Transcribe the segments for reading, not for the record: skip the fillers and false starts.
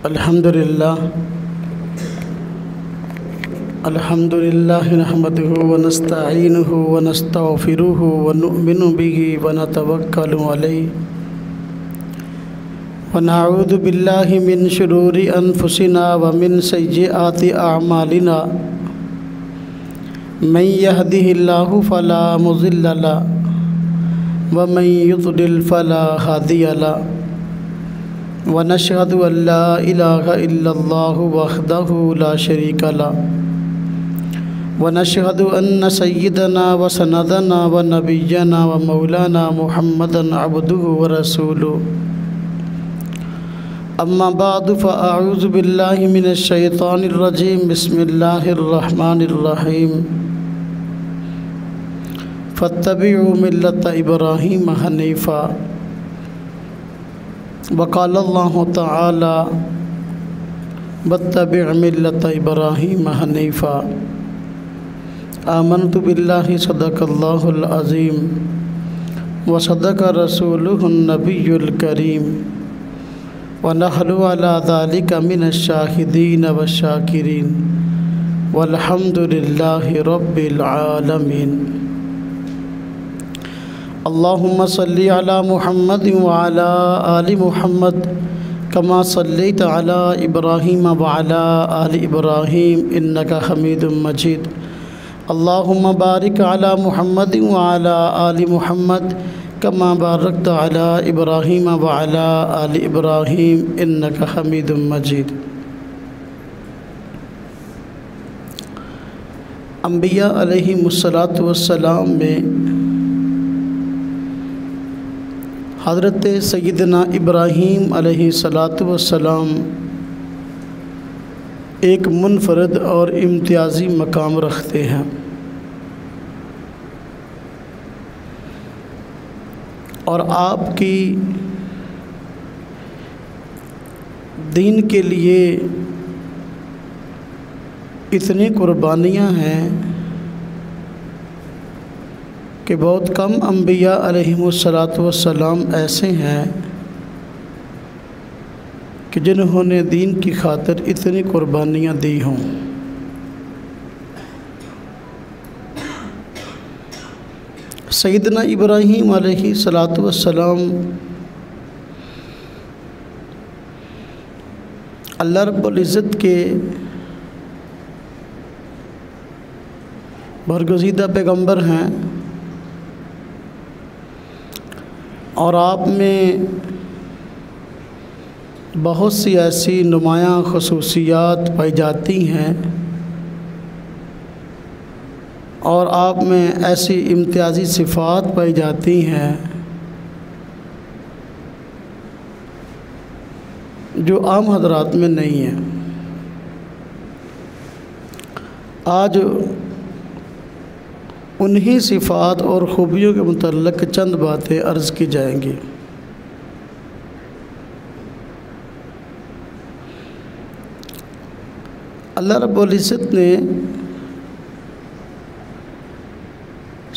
अल्हम्दुलिल्लाह नहमदुहु व नस्तईनुहु व नस्तगफिरुहु व नु'मिनु बिही व नतवक्कलु अलैहि व नऊज़ु बिल्लाहि मिन शुरूरि अनफुसिना व मिन सय्यिआति अअमालिना मन यहदिहिल्लाहु फला मुज़िल्ल लहु व मन युज़लिल फला हादिय लहु व नशहदु अल्ला इलाहा इल्लल्लाहु वहदहु ला शरीका लहु व नशहदु अन्न सय्यदना व सनदना व नबिय्यना व मौलाना मुहम्मदन अब्दुहु व रसूलुहु अम्मा बादु फ़अऊज़ु बिल्लाहि मिनश शैतानिर रजीम बिस्मिल्लाहिर रहमानिर रहीम फत्तबिउ मिल्लत इब्राहीम हनीफ़ा वक़ाल अल्लाहु तआला वत्तबि' मिल्लत इब्राहीम हनीफ़ा आमनतु बिल्लाहि सदक़ल्लाहुल अज़ीम व सदक़ रसूलुहुन नबियुल करीम व नहनु अला ज़ालिका मिनश शाहिदीन व शाकिरीन वल्हम्दुलिल्लाहि रब्बिल आलमीन। अल्लाहुम्मा सल्लि अला मुहम्मद व अला आलि मुहम्मद कमा सल्लैता अला इब्राहीम व अला आलि इब्राहीम इन्नका हमीदुम मजीद। अल्लाहुम्मा बारिक अला मुहम्मद व अला आलि मुहम्मद कमा बारकता अला इब्राहीम व अला आलि इब्राहीम इन्नका हमीदुम मजीद। अम्बिया अलैहिमुस्सलातु वस्सलाम में हज़रत सय्यदना इब्राहीम अलैहिस्सलातु वस्सलाम एक मुनफरद और इम्तियाज़ी मकाम रखते हैं और आपकी दीन के लिए इतनी कुर्बानियाँ हैं कि बहुत कम अम्बिया अलैहिमुस्सलातु वस्सलाम ऐसे हैं कि जिन्होंने दीन की खातिर इतनी कुर्बानियाँ दी हों। सय्यदना इब्राहीम अलैहिस्सलातु वस्सलाम अल्लाह रब्बुल इज़्ज़त के बरगुज़ीदा पैगम्बर हैं और आप में बहुत सी ऐसी नुमायाँ ख़ुसूसियात पाई जाती हैं और आप में ऐसी इम्तियाज़ी सिफ़ात पाई जाती हैं जो आम हज़रात में नहीं है। आज उन्हीं सिफ़ात और ख़ूबियों के मुतल्लिक़ चंद बातें अर्ज़ की जाएंगी। अल्लाह रब्बुल इज़्ज़त ने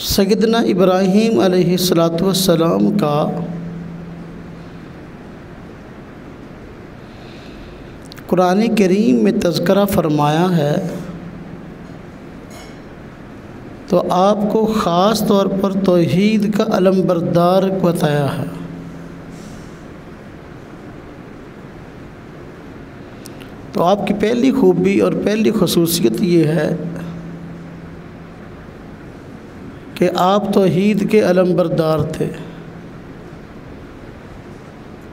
सय्यदना इब्राहीम अलैहिस्सलातु वस्सलाम का कुरान करीम में तज़किरा फ़रमाया है तो आपको ख़ास तौर पर तौहीद का अलमबरदार बताया है। तो आपकी पहली खूबी और पहली ख़ुसूसियत ये है कि आप तौहीद के अलमबरदार थे।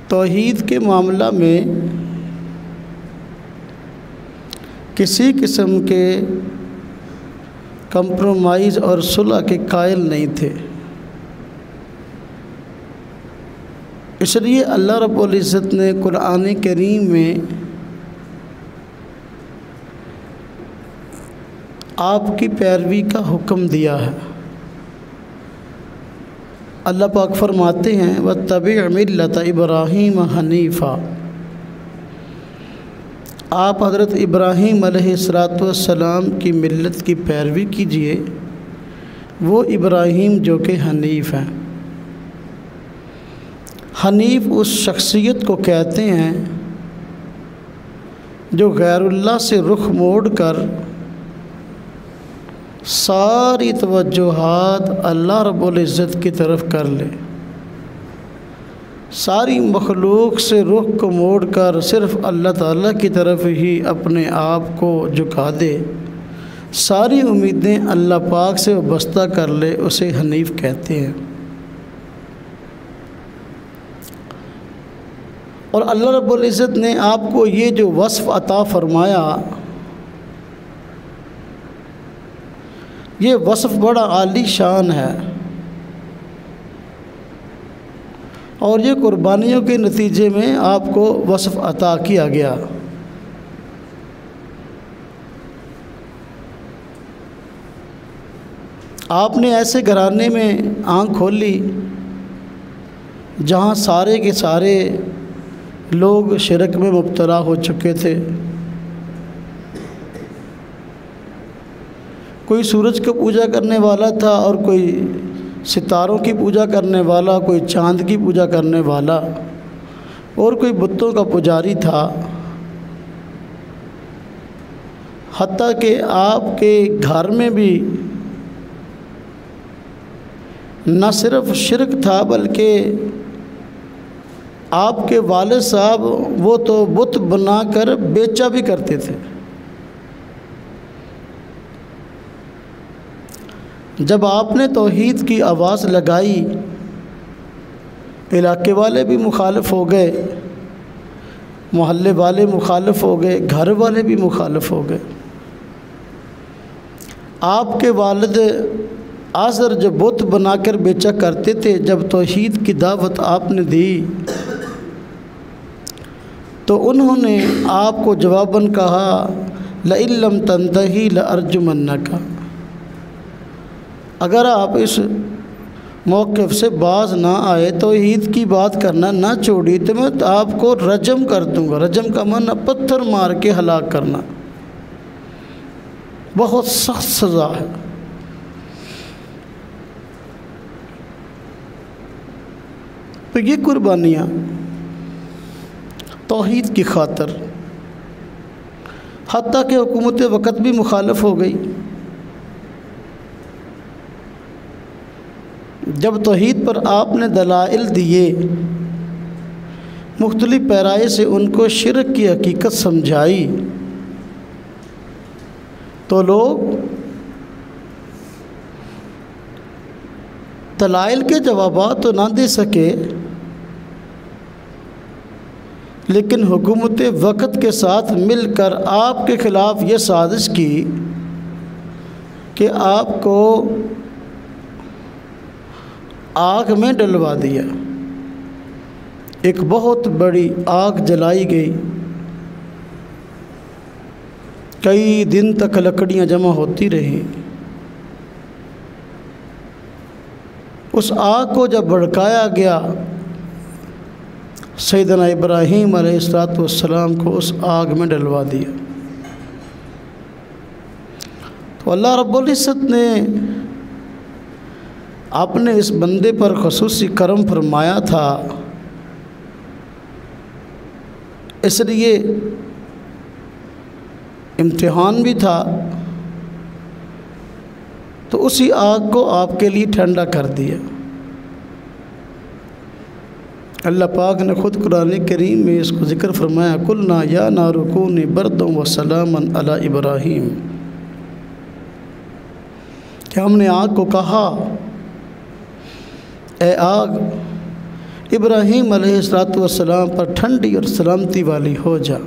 तौहीद के मामला में किसी किस्म के कंप्रोमाइज़ और सुलह के कायल नहीं थे। इसलिए अल्लाह रब्बुल इज़्ज़त ने कुरान करीम में आपकी पैरवी का हुक्म दिया है। अल्लाह पाक फरमाते हैं वत्तबि' मिल्लत इब्राहीम हनीफ़ा। आप हज़रत इब्राहीम अलैहिस्सलातु वस्सलाम की मिल्लत की पैरवी कीजिए, वो इब्राहीम जो कि हनीफ़ हैं। हनीफ़ उस शख्सियत को कहते हैं जो गैरुल्लाह से रुख मोड़ कर सारी तवज्जुहात अल्लाह रब्बुल इज़्ज़त की तरफ कर ले, सारी मखलूक से रुख को मोड़ कर सिर्फ़ अल्लाह ताला की तरफ ही अपने आप को झुका दे, सारी उम्मीदें अल्लाह पाक से वाबस्ता कर ले, उसे हनीफ कहते हैं। और अल्लाह रब्बुल इज़्ज़त ने आपको ये जो वस्फ़ अता फ़रमाया, ये वस्फ़ बड़ा आली शान है और ये कुर्बानियों के नतीजे में आपको वस्फ़ अता किया गया। आपने ऐसे घराने में आँख खोली जहाँ सारे के सारे लोग शिरक में मुब्तला हो चुके थे। कोई सूरज की पूजा करने वाला था और कोई सितारों की पूजा करने वाला, कोई चाँद की पूजा करने वाला और कोई बुतों का पुजारी था। हत्ता कि आपके घर में भी न सिर्फ शिरक था बल्कि आपके वालिद साहब वो तो बुत बनाकर बेचा भी करते थे। जब आपने तौहीद की आवाज़ लगाई, इलाके वाले भी मुखालिफ हो गए, मोहल्ले वाले मुखालिफ हो गए, घर वाले भी मुखालिफ हो गए। आपके वालिद आज़र जो बुत बनाकर बेचा करते थे, जब तौहीद की दावत आपने दी तो उन्होंने आपको जवाबन कहा, लइल्लम तंतही लअर्जुमन्नका, अगर आप इस मौक़िफ़ से बाज ना आए, तौहीद की बात करना ना छोड़ी, तो मैं आपको रजम कर दूँगा। रजम का माना पत्थर मार के हलाक करना, बहुत सख्त सज़ा है। तो ये कुर्बानियाँ तौहीद की खातर, हत्ता कि हुकूमत वक़्त भी मुखालिफ हो गई। जब तौहीद पर आपने दलाइल दिए, मुख्तलिफ़ पैराए से उनको शिरक की हकीकत समझाई, तो लोग दलाइल के जवाबात तो ना दे सके, लेकिन हुकूमत वक़्त के साथ मिलकर आपके ख़िलाफ़ ये साजिश की कि आपको आग में डलवा दिया। एक बहुत बड़ी आग जलाई गई, कई दिन तक लकड़ियाँ जमा होती रहीं। उस आग को जब भड़काया गया, सैयदना इब्राहीम अलैहिस्सलाम को उस आग में डलवा दिया। तो अल्लाह रब्बुल इज़्ज़त ने आपने इस बंदे पर ख़ुसूसी करम फरमाया था, इसलिए इम्तिहान भी था, तो उसी आग को आपके लिए ठंडा कर दिया। अल्लाह पाक ने ख़ुद कुरान करीम में इसको ज़िक्र फरमाया, कुलना या नारु कूनी बरदम व सलामन अला इब्राहीम, कि हमने आग को कहा, ए आग इब्राहीम अलैहिस्सलाम पर ठंडी और सलामती वाली हो जा।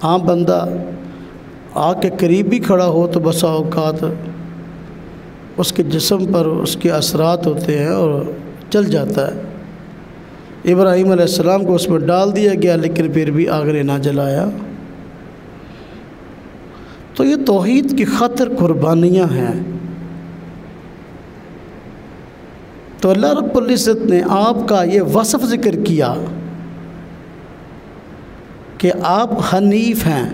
हाँ, बंदा आग के करीब भी खड़ा हो तो बसा औकात उसके जिस्म पर उसके असरात होते हैं और जल जाता है। इब्राहीम अलैहिस्सलाम को उसमें डाल दिया गया, लेकिन फिर भी आग ने ना जलाया। तो ये तौहीद की खातिर कुर्बानियाँ हैं। तो अल्लाह रब्बुल इज़्ज़त ने आपका ये वस्फ़ ज़िक्र किया कि आप हनीफ हैं,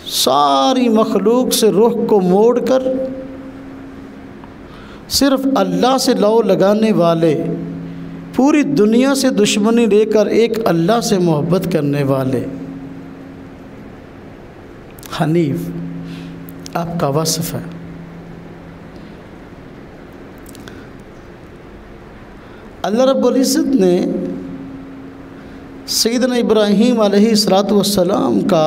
सारी मखलूक से रुख को मोड़कर सिर्फ़ अल्लाह से लौ लगाने वाले, पूरी दुनिया से दुश्मनी लेकर एक अल्लाह से मोहब्बत करने वाले हनीफ आपका वस्फ है। अल्लाह रब्बुल इज़्ज़त ने सैयदना इब्राहीम अलैहिस्सलातु वस्सलाम का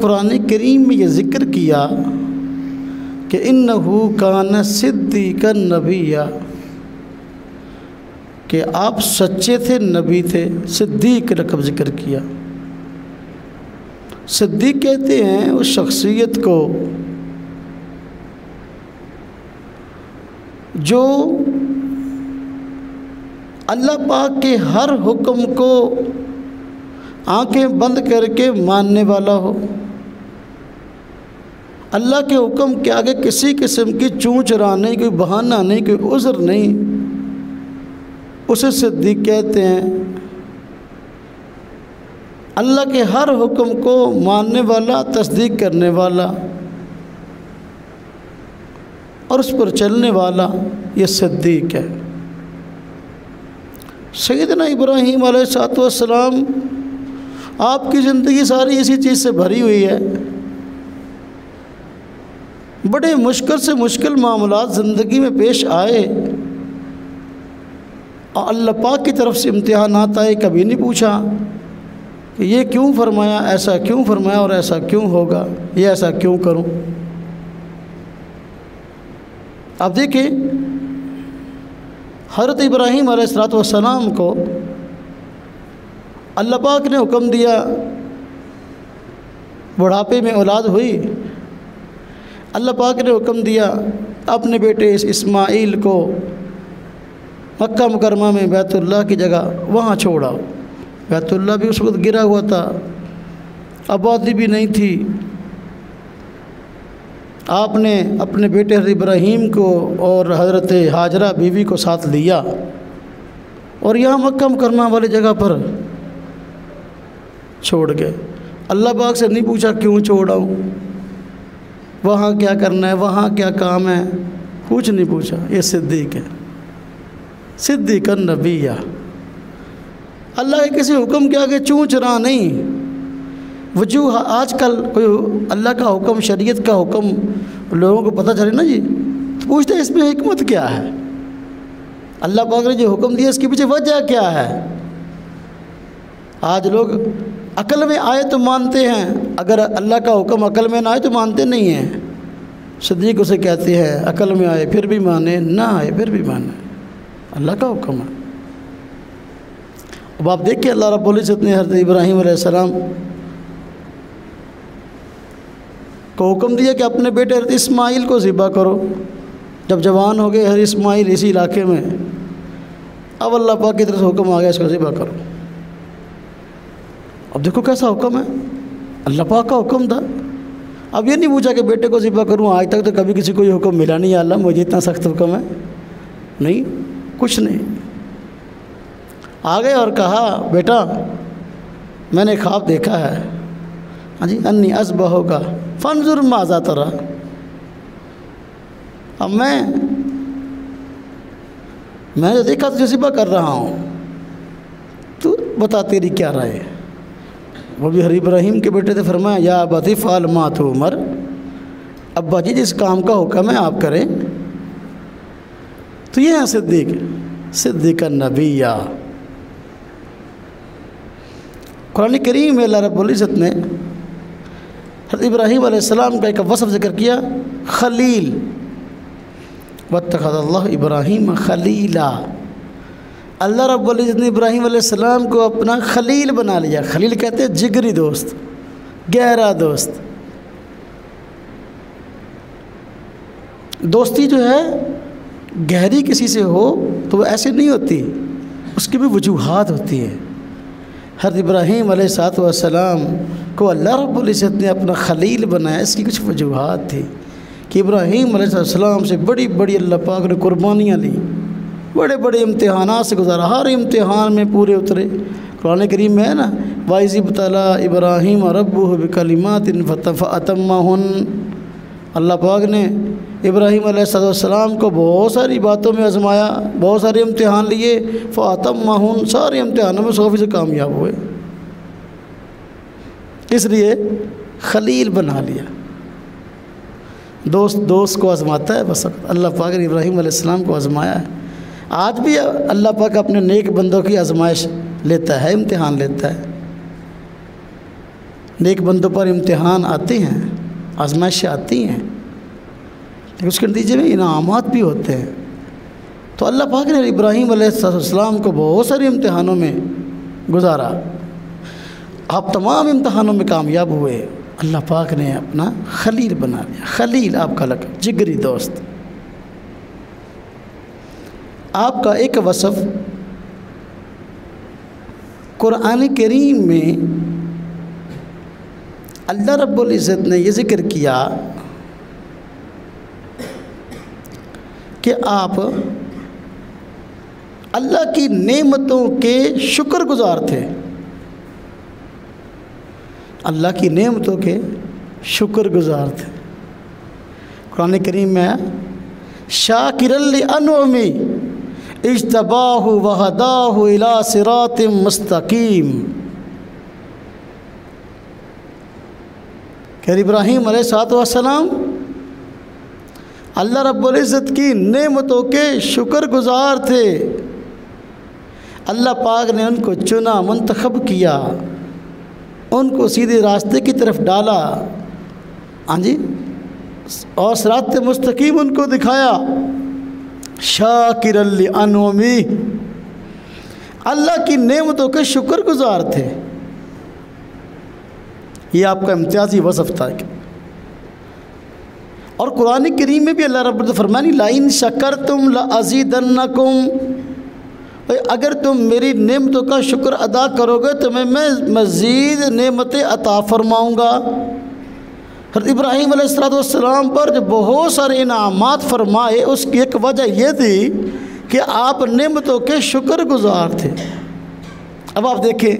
कुरान करीम में ये ज़िक्र किया कि इन्नहु कान सिद्दीक़न नबिय्या, कि आप सच्चे थे, नबी थे। सिद्दीक़ लक़ब ज़िक्र किया। सिद्दीक़ कहते हैं उस शख्सियत को जो अल्लाह पाक के हर हुक्म को आंखें बंद करके मानने वाला हो, अल्लाह के हुक्म के आगे किसी किस्म की चूँ चरा नहीं, कोई बहाना नहीं, कोई उज़्र नहीं, उसे सिद्दीक़ कहते हैं। अल्लाह के हर हुक्म को मानने वाला, तस्दीक करने वाला और उस पर चलने वाला, ये सिद्दीक़ है। सैयदना इब्राहीम अलैहिस्सलाम आपकी ज़िंदगी सारी इसी चीज़ से भरी हुई है। बड़े मुश्किल से मुश्किल मामलात ज़िंदगी में पेश आए और अल्लाह पाक की तरफ से इम्तिहानात आए, कभी नहीं पूछा कि ये क्यों फरमाया, ऐसा क्यों फरमाया और ऐसा क्यों होगा, ये ऐसा क्यों करूं। आप देखिए हज़रत इब्राहीम अलैहिस्सलाम को अल्लाह पाक ने हुक्म दिया, बुढ़ापे में औलाद हुई, अल्लाह पाक ने हुक्म दिया अपने बेटे इस्माइल को मक्का मुकरमा में बैतुल्लाह की जगह वहाँ छोड़ा। बैतुल्लाह भी उस वक्त गिरा हुआ था, आबादी भी नहीं थी। आपने अपने बेटे हज़रत इब्राहीम को और हज़रत हाजरा बीवी को साथ लिया और यहाँ मक्का मुकरमा वाली जगह पर छोड़ गए। अल्लाह पाक से नहीं पूछा क्यों छोड़ा हूँ, वहाँ क्या करना है, वहाँ क्या काम है, कुछ नहीं पूछा। ये सिद्दीक़ है, सिद्दीक़न नबिय्या। अल्लाह के किसी हुक्म के आगे चूँ चरा नहीं। वजूह आजकल कोई अल्लाह का हुक्म, शरीयत का हुक्म लोगों को पता चले ना जी, तो पूछते हैं इसमें हिकमत क्या है, अल्लाह पाक ने जो हुक्म दिया इसके पीछे वजह क्या है। आज लोग अकल में आए तो मानते हैं, अगर अल्लाह का हुक्म अकल में ना आए तो मानते नहीं हैं। सिद्दीक़ उसे कहते हैं अकल में आए फिर भी माने, ना आए फिर भी माने, अल्लाह का हुक्म है। अब आप देखिए अल्लाह रब्बुल इज़्ज़त ने हज़रत इब्राहीम अलैहिस्सलाम को हुक्म दिया कि अपने बेटे हज़रत इस्माइल को ज़िबा करो। जब जवान हो गए हज़रत इस्माइल इसी इलाके में, अब अल्लाह पाक की तरफ से हुक्म आ गया इसको ज़िबा करो। अब देखो कैसा हुक्म है, अल्लाह पाक का हुक्म था। अब ये नहीं पूछा कि बेटे को ज़िबा करूँ, आज तक तो कभी किसी को ये हुक्म मिला नहीं, अल्लाह मुझे इतना सख्त हुक्म है, नहीं, कुछ नहीं। आ गए और कहा बेटा मैंने ख्वाब देखा है, हाँ जी, अन्नी अज़बह होगा फंजुर माज़ा तरा। अब मैं जो देखा तुझे ज़िबा कर रहा हूँ, तू बता तेरी क्या राय है। वो भी हज़रत इब्राहीम के बेटे थे, फरमाया या अबती फ़अल मा तुअमर, अब्बा जी जिस काम का हुक्म है आप करें। तो ये है सिद्दीक़, सिद्दीक़न नबिय्या। कुरान करीम में अल्लाह रब्बुल इज़्ज़त ने हज़रत इब्राहीम अलैहिस्सलाम का एक वस्फ़ ज़िक्र किया, खलील। वत्तख़ज़ल्लाहु इब्राहीम खलीला। अल्लाह रब्बुल इज़्ज़त ने इब्राहीम अलैहिस्सलाम को अपना खलील बना लिया। खलील कहते हैं जिगरी दोस्त, गहरा दोस्त। दोस्ती जो है गहरी किसी से हो तो वो ऐसे नहीं होती, उसकी भी वजूहात होती है। हज़रत इब्राहीम अलैहिस्सलाम को अल्लाह रब्बुल इज़्ज़त ने अपना खलील बनाया, इसकी कुछ वजूहात थी कि इब्राहीम अलैहिस्सलाम से बड़ी बड़ी अल्लाह पाक ने कुर्बानियाँ ली, बड़े बड़े इम्तिहानात से गुजारा, हर इम्तिहान में पूरे उतरे। कुरान करीम में है ना, वाइज़ इब्तला इब्राहीम रब्बुहु बिकलिमातिन फअतम्महुन। अल्लाह पाक ने इब्राहीम अलैहिस्सलाम को बहुत सारी बातों में आजमाया, बहुत सारे इम्तिहान लिए, फ़अतम्महुन, सारे इम्तिहानों में 100% कामयाब हुए, इसलिए खलील बना लिया। दोस्त दोस्त को आजमाता है, बस अल्लाह पाक ने इब्राहीम अलैहिस्सलाम को आजमाया है। आज भी अल्लाह पाक अपने नेक बंदों की आजमाइश लेता है, इम्तिहान लेता है। नेक बंदों पर इम्तिहान आते हैं, आजमाइशें आती हैं, लेकिन उसके नतीजे में इनामात भी होते हैं। तो अल्लाह पाक ने इब्राहीम अलैहिस्सलाम को बहुत सारे इम्तिहानों में गुजारा, आप तमाम इम्तिहानों में कामयाब हुए, अल्लाह पाक ने अपना खलील बना लिया। खलील आपका लक़ब, जिगरी दोस्त। आपका एक वसफ़ कुरान करीम में अल्लाह रब्बुल इज़्ज़त ने ये ज़िक्र किया कि आप अल्लाह की नेमतों के शुक्रगुज़ार थे, अल्लाह की नेमतों के शुक्रगुज़ार थे। कुरान करीम में शाकिरल लिअनउमी इज्तबाहु वहदाहु इला सिरातिम मुस्तकीम, कि इब्राहीम अलैहिस्सलाम अल्लाह रब्बुल इज़्ज़त की नेमतों के शुक्रगुज़ार थे। अल्लाह पाक ने उनको चुना, मुंतखब किया, उनको सीधे रास्ते की तरफ डाला, हाँ जी, और सिरात मुस्तकीम उनको दिखाया। शाकिरल लिअनउमी, अल्लाह की नेमतों के शुक्रगुज़ार थे। ये आपका इम्तियाज़ी वसफ़ था। और कुरान करीम में भी अल्लाह रब्बुल इज़्ज़त फरमानी लाइन शकरतुम लअज़ीदन्नकुम, अगर तुम मेरी नेमतों का शुक्र अदा करोगे तो मैं मज़ीद नेमतें अता फरमाऊँगा। हज़रत इब्राहीम अलैहिस्सलाम पर जो बहुत सारे इनामात फरमाए, उसकी एक वजह यह थी कि आप नेमतों के शुक्रगुज़ार थे। अब आप देखें,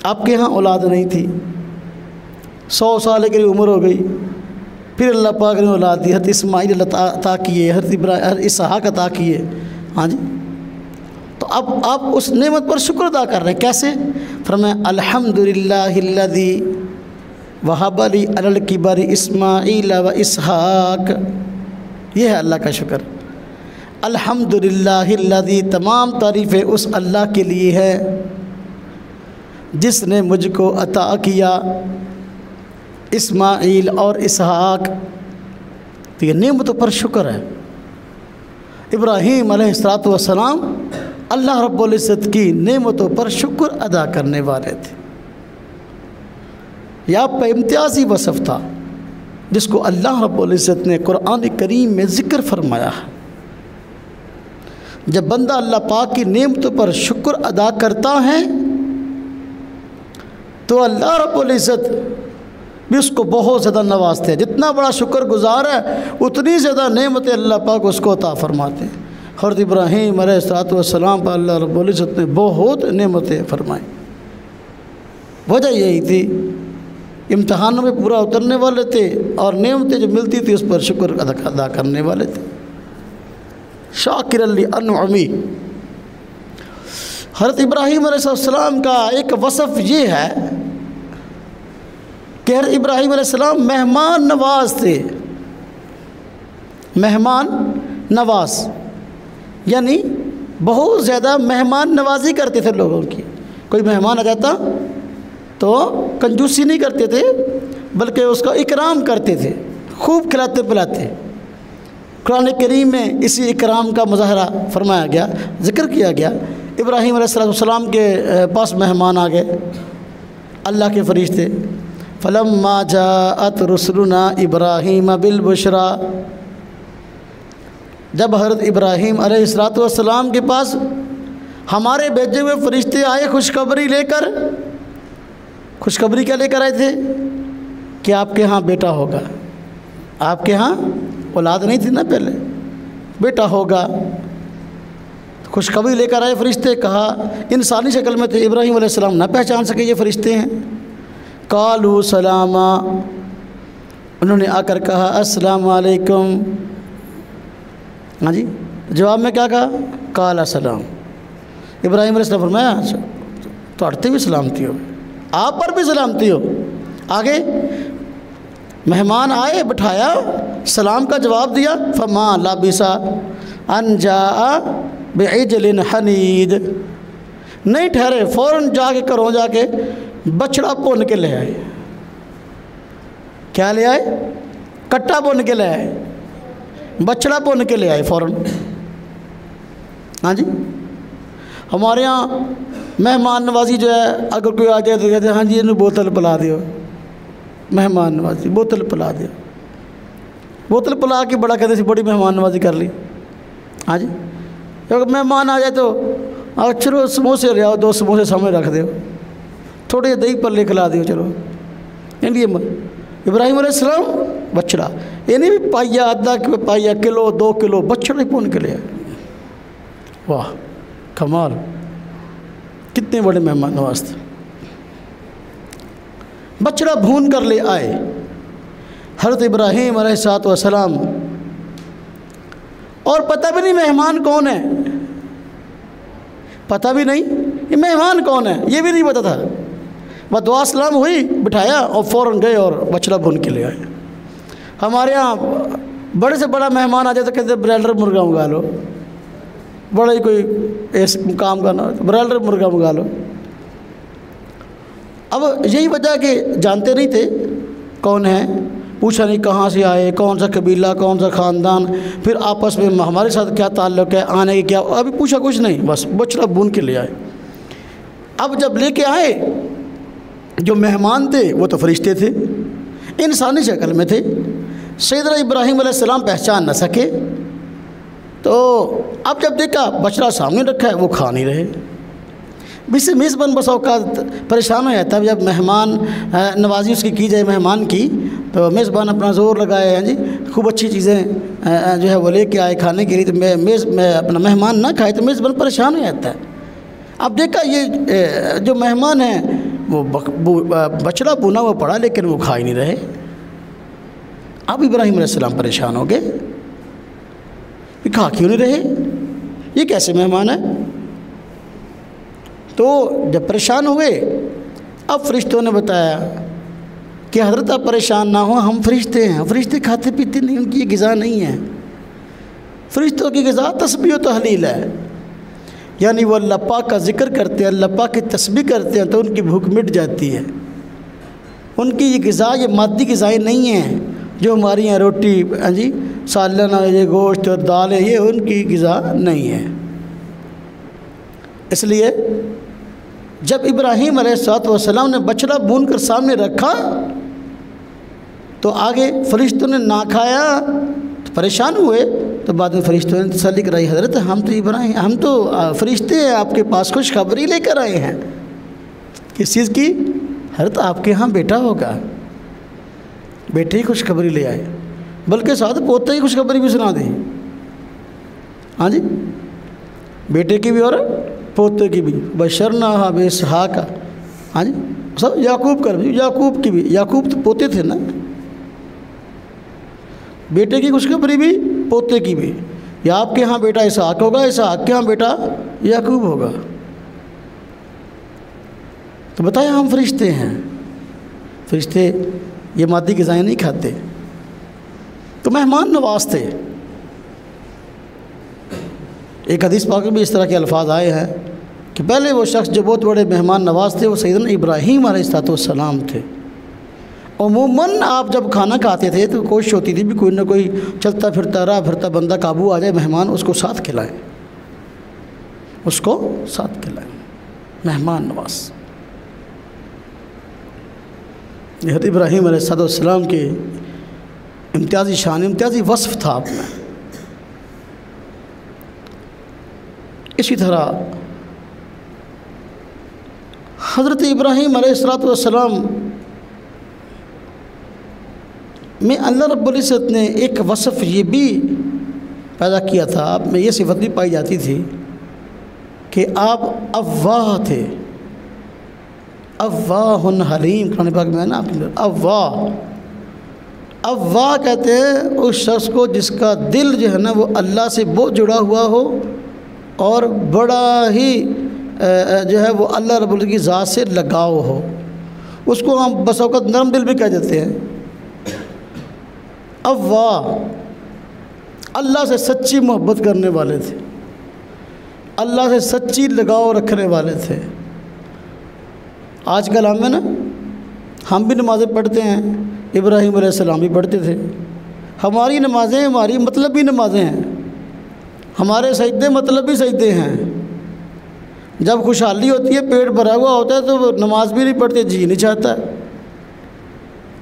आपके यहाँ औलाद नहीं थी, 100 साल की उम्र हो गई, फिर अल्लाह पाक ने औलाद दी, हज़रत इस्माईल अता किए, हज़रत इसहाक़ अता किए, हाँ जी। तो अब आप उस नेमत पर शुक्र अदा कर रहे हैं, कैसे? फरमाया अल्हम्दुलिल्लाहिल्लज़ी वहबली अलल किबरी इस्माईल व इसहाक़, ये है अल्लाह का शुक्र। अल्हम्दुलिल्लाहिल्लज़ी, तमाम तारीफ़ें उस अल्लाह के लिए है जिसने मुझको अता किया इस्माईल और इसहाक़। तो ये नेमतों पर शुक्र है। इब्राहीम अलैहिस्सलाम अल्लाह रब्बुल इज़्ज़त की नेमतों पर शुक्र अदा करने वाले थे। यह आप इम्तियाज़ी वसफ़ था जिसको अल्लाह रब्बुल इज़्ज़त ने कुरान करीम में ज़िक्र फरमाया है। जब बंदा अल्लाह पाक की नेमतों पर शुक्र अदा करता है तो अल्लाह रब्बुल इज़्ज़त भी उसको बहुत ज़्यादा नवाजते हैं। जितना बड़ा शुक्रगुज़ार है उतनी ज़्यादा नेमतें अल्लाह पाक उसको अता फरमाते हैं। हज़रत इब्राहीम अलैहिस्सलाम पर अल्लाह रब्बुल इज़्ज़त ने बहुत नेमतें फरमाई। वजह यही थी, इम्तिहानों में पूरा उतरने वाले थे और नेमतें जो मिलती थी उस पर शुक्र अदा करने वाले थे। शाकिरल लिअनउमी, हज़रत इब्राहीम अलैहिस्सलाम का एक वसफ़ ये है कि हज़रत इब्राहीम अलैहिस्सलाम मेहमान नवाज थे। मेहमान नवाज यानी बहुत ज़्यादा मेहमान नवाजी करते थे लोगों की। कोई मेहमान आ जाता तो कंजूसी नहीं करते थे, बल्कि उसका इकराम करते थे, खूब खिलाते पिलाते। कुरान करीम में इसी इकराम का मुज़ाहरा फरमाया गया, ज़िक्र किया गया। इब्राहीम अलैहिस्सलाम के पास मेहमान आ गए, अल्लाह के फरिश्ते। फलम्मा जाअत रुसुलुना इब्राहीम बिल बुशरा, जब हज़रत इब्राहीम अलैहिस्सलाम के पास हमारे भेजे हुए फरिश्ते आए खुशखबरी लेकर। खुशखबरी क्या लेकर आए थे? कि आपके यहाँ बेटा होगा। आपके यहाँ औलाद नहीं थी ना पहले, बेटा होगा। खुशखबरी लेकर आए फरिश्ते। कहा, इंसानी शक्ल में थे, इब्राहीम अलैहिस्सलाम ना पहचान सके ये फरिश्ते हैं। कालू सलामा, उन्होंने आकर कहा अस्सलाम वालेकुम। हाँ जी, जवाब में क्या कहा? काला सलाम। इब्राहिम अलैहिस्सलाम फरमाया तो अड़ते भी सलामती हो, आप पर भी सलामती हो। आगे मेहमान आए, बिठाया, सलाम का जवाब दिया। फमा लाबिसा अन जाआ बिइजलिन हनीद, नहीं ठहरे, फ़ौरन जाके घरों जाके बछड़ा भुन के ले आए। क्या ले आए? कट्टा भुन के ले आए, बछड़ा भुन के ले आए फ़ौरन। हाँ जी, हमारे यहाँ मेहमान नवाजी जो है, अगर कोई आ जाए तो कहते हैं हाँ जी इन्हें बोतल पिला दियो। मेहमान नवाजी, बोतल पिला दियो, बोतल पिला के बड़ा कहते बड़ी मेहमान नवाजी कर ली। हाँ जी, अगर मेहमान आ जाए तो चलो समोसे ले आओ, 2 समोसे सामने रख दो, थोड़े दही पल्ले खिला दियो, चलो। इंडिया इब्राहिम अलैहिस्सलाम बछड़ा, इन्हें भी पाइया, आधा पाइया, किलो, 2 किलो बछड़ा ही भून के ले आए। वाह कमाल, कितने बड़े मेहमान नवाज थे। बछड़ा भून कर ले आए हज़रत इब्राहिम अलैहिस्सलाम, और पता भी नहीं मेहमान कौन है, पता भी नहीं ये मेहमान कौन है, ये भी नहीं पता था। बस दुआ सलाम हुई, बिठाया और फ़ौरन गए और बछड़ा भून के ले आए। हमारे यहाँ बड़े से बड़ा मेहमान आ जाए तो कहते ब्रायलर मुर्गा मंगा लो, बड़ा ही कोई ऐसे काम करना, ब्रायलर मुर्गा मंगा लो। अब यही वजह कि जानते नहीं थे कौन है, पूछा नहीं कहाँ से आए, कौन सा कबीला, कौन सा ख़ानदान, फिर आपस में हमारे साथ क्या ताल्लुक़ है, आने की क्या, अभी पूछा कुछ नहीं, बस बछड़ा भून के ले आए। अब जब लेके आए, जो मेहमान थे वो तो फरिश्ते थे, इंसानी शक्ल में थे। सैयदना इब्राहिम अलैहिस्सलाम पहचान न सके, तो अब जब देखा बछड़ा सामने रखा है, वो खा नहीं रहे। बिस मेज़बान बस औकात परेशान हो जाता है जब मेहमान नवाजी उसकी की जाए मेहमान की, तो मेज़बान अपना ज़ोर लगाए, हैं जी खूब अच्छी चीज़ें जो है वो लेके आए खाने के लिए, तो मैं अपना मेहमान ना खाए तो मेज़बान परेशान हो जाता है। अब देखा ये जो मेहमान है वो बछड़ा भुना हुआ पड़ा, लेकिन वो खा ही नहीं रहे। अब इब्राहिम अलैहिस्सलाम परेशान हो गए, ये खा क्यों नहीं रहे, ये कैसे मेहमान है। तो जब परेशान हुए, अब फरिश्तों ने बताया कि हज़रत आप परेशान ना हो, हम फरिश्ते हैं, फरिश्ते खाते पीते नहीं, उनकी ये ग़िज़ा नहीं है। फरिश्तों की ग़िज़ा तस्बीह व तहलील है, यानी वो अल्लाह पाक का ज़िक्र करते हैं, अल्लाह पाक की तस्बीह करते हैं तो उनकी भूख मिट जाती है। उनकी ये ग़िज़ा, ये मादी ग़िज़ाएँ नहीं हैं जो हमारी यहाँ रोटी, हाँ जी सालन, ये गोश्त और दालें, ये उनकी ग़िज़ा नहीं है। इसलिए जब इब्राहिम अलैहिस्सलाम ने बछड़ा भून कर सामने रखा तो आगे फरिश्तों ने ना खाया तो परेशान हुए, तो बाद में फरिश्तों ने तसल्ली कराई, हज़रत हम तो इब्राहिम, हम तो फरिश्ते हैं, आपके पास खुशखबरी लेकर आए हैं। किस चीज़ की? हज़रत आपके यहाँ बेटा होगा। बेटे ही खुशखबरी ले आए, बल्कि साथ पोते ही खुशखबरी भी सुना दी। हाँ जी, बेटे की भी और पोते की भी। बशरना बिइस्हाक, हाँ जी सब याकूब कर, याकूब की भी, याकूब तो पोते थे ना, बेटे की खुशखबरी भी, पोते की भी। या आपके यहाँ बेटा इसहाक होगा, इसहाक के यहाँ बेटा याकूब होगा। तो बताया हम फरिश्ते हैं, फरिश्ते ये मादी ग़िज़ाएँ नहीं खाते। तो मेहमान नवाज थे। एक हदीस पाक में भी इस तरह के अल्फाज आए हैं कि पहले वो शख्स जो बहुत बड़े मेहमान नवाज थे वो सैयदना इब्राहीम अलैहिस्सलाम थे। उमूमन आप जब खाना खाते थे तो कोशिश होती थी भी कोई ना कोई चलता फिरता रहा फिरता बंदा काबू आ जाए, मेहमान उसको साथ खिलाएं, उसको साथ खिलाएं। मेहमान नवाज हज़रत इब्राहीम अलैहिस्सलाम के इम्तियाज़ी शान, इम्तियाज़ी वस्फ़ था आप में। इसी तरह हज़रत इब्राहीम अलैहिस्सलाम में अल्लाह रब्बुल इज़्ज़त ने एक वस्फ़ ये भी पैदा किया था, आप में ये सिफ़त भी पाई जाती थी कि आप अव्वाह थे, अव्वाहुन हलीम। कुरान पाक में है ना, अव्वाह अव्वा कहते हैं उस शख्स को जिसका दिल जो है ना वो अल्लाह से बहुत जुड़ा हुआ हो और बड़ा ही जो है वो अल्लाह रब्बुल की ज़ात से लगाव हो। उसको हम बस औक़ात नरम दिल भी कह देते हैं। अव्वा अल्लाह से सच्ची मोहब्बत करने वाले थे, अल्लाह से सच्ची लगाव रखने वाले थे। आजकल हमें ना हम भी नमाज़ें पढ़ते हैं, इब्राहीम अलैहिस्सलाम भी पढ़ते थे। हमारी नमाज़ें हमारी मतलबी नमाज़ें हैं, हमारे सजदे मतलबी सजदे हैं। जब खुशहाली होती है, पेट भरा हुआ होता है तो नमाज भी नहीं पढ़ते, जी नहीं चाहता,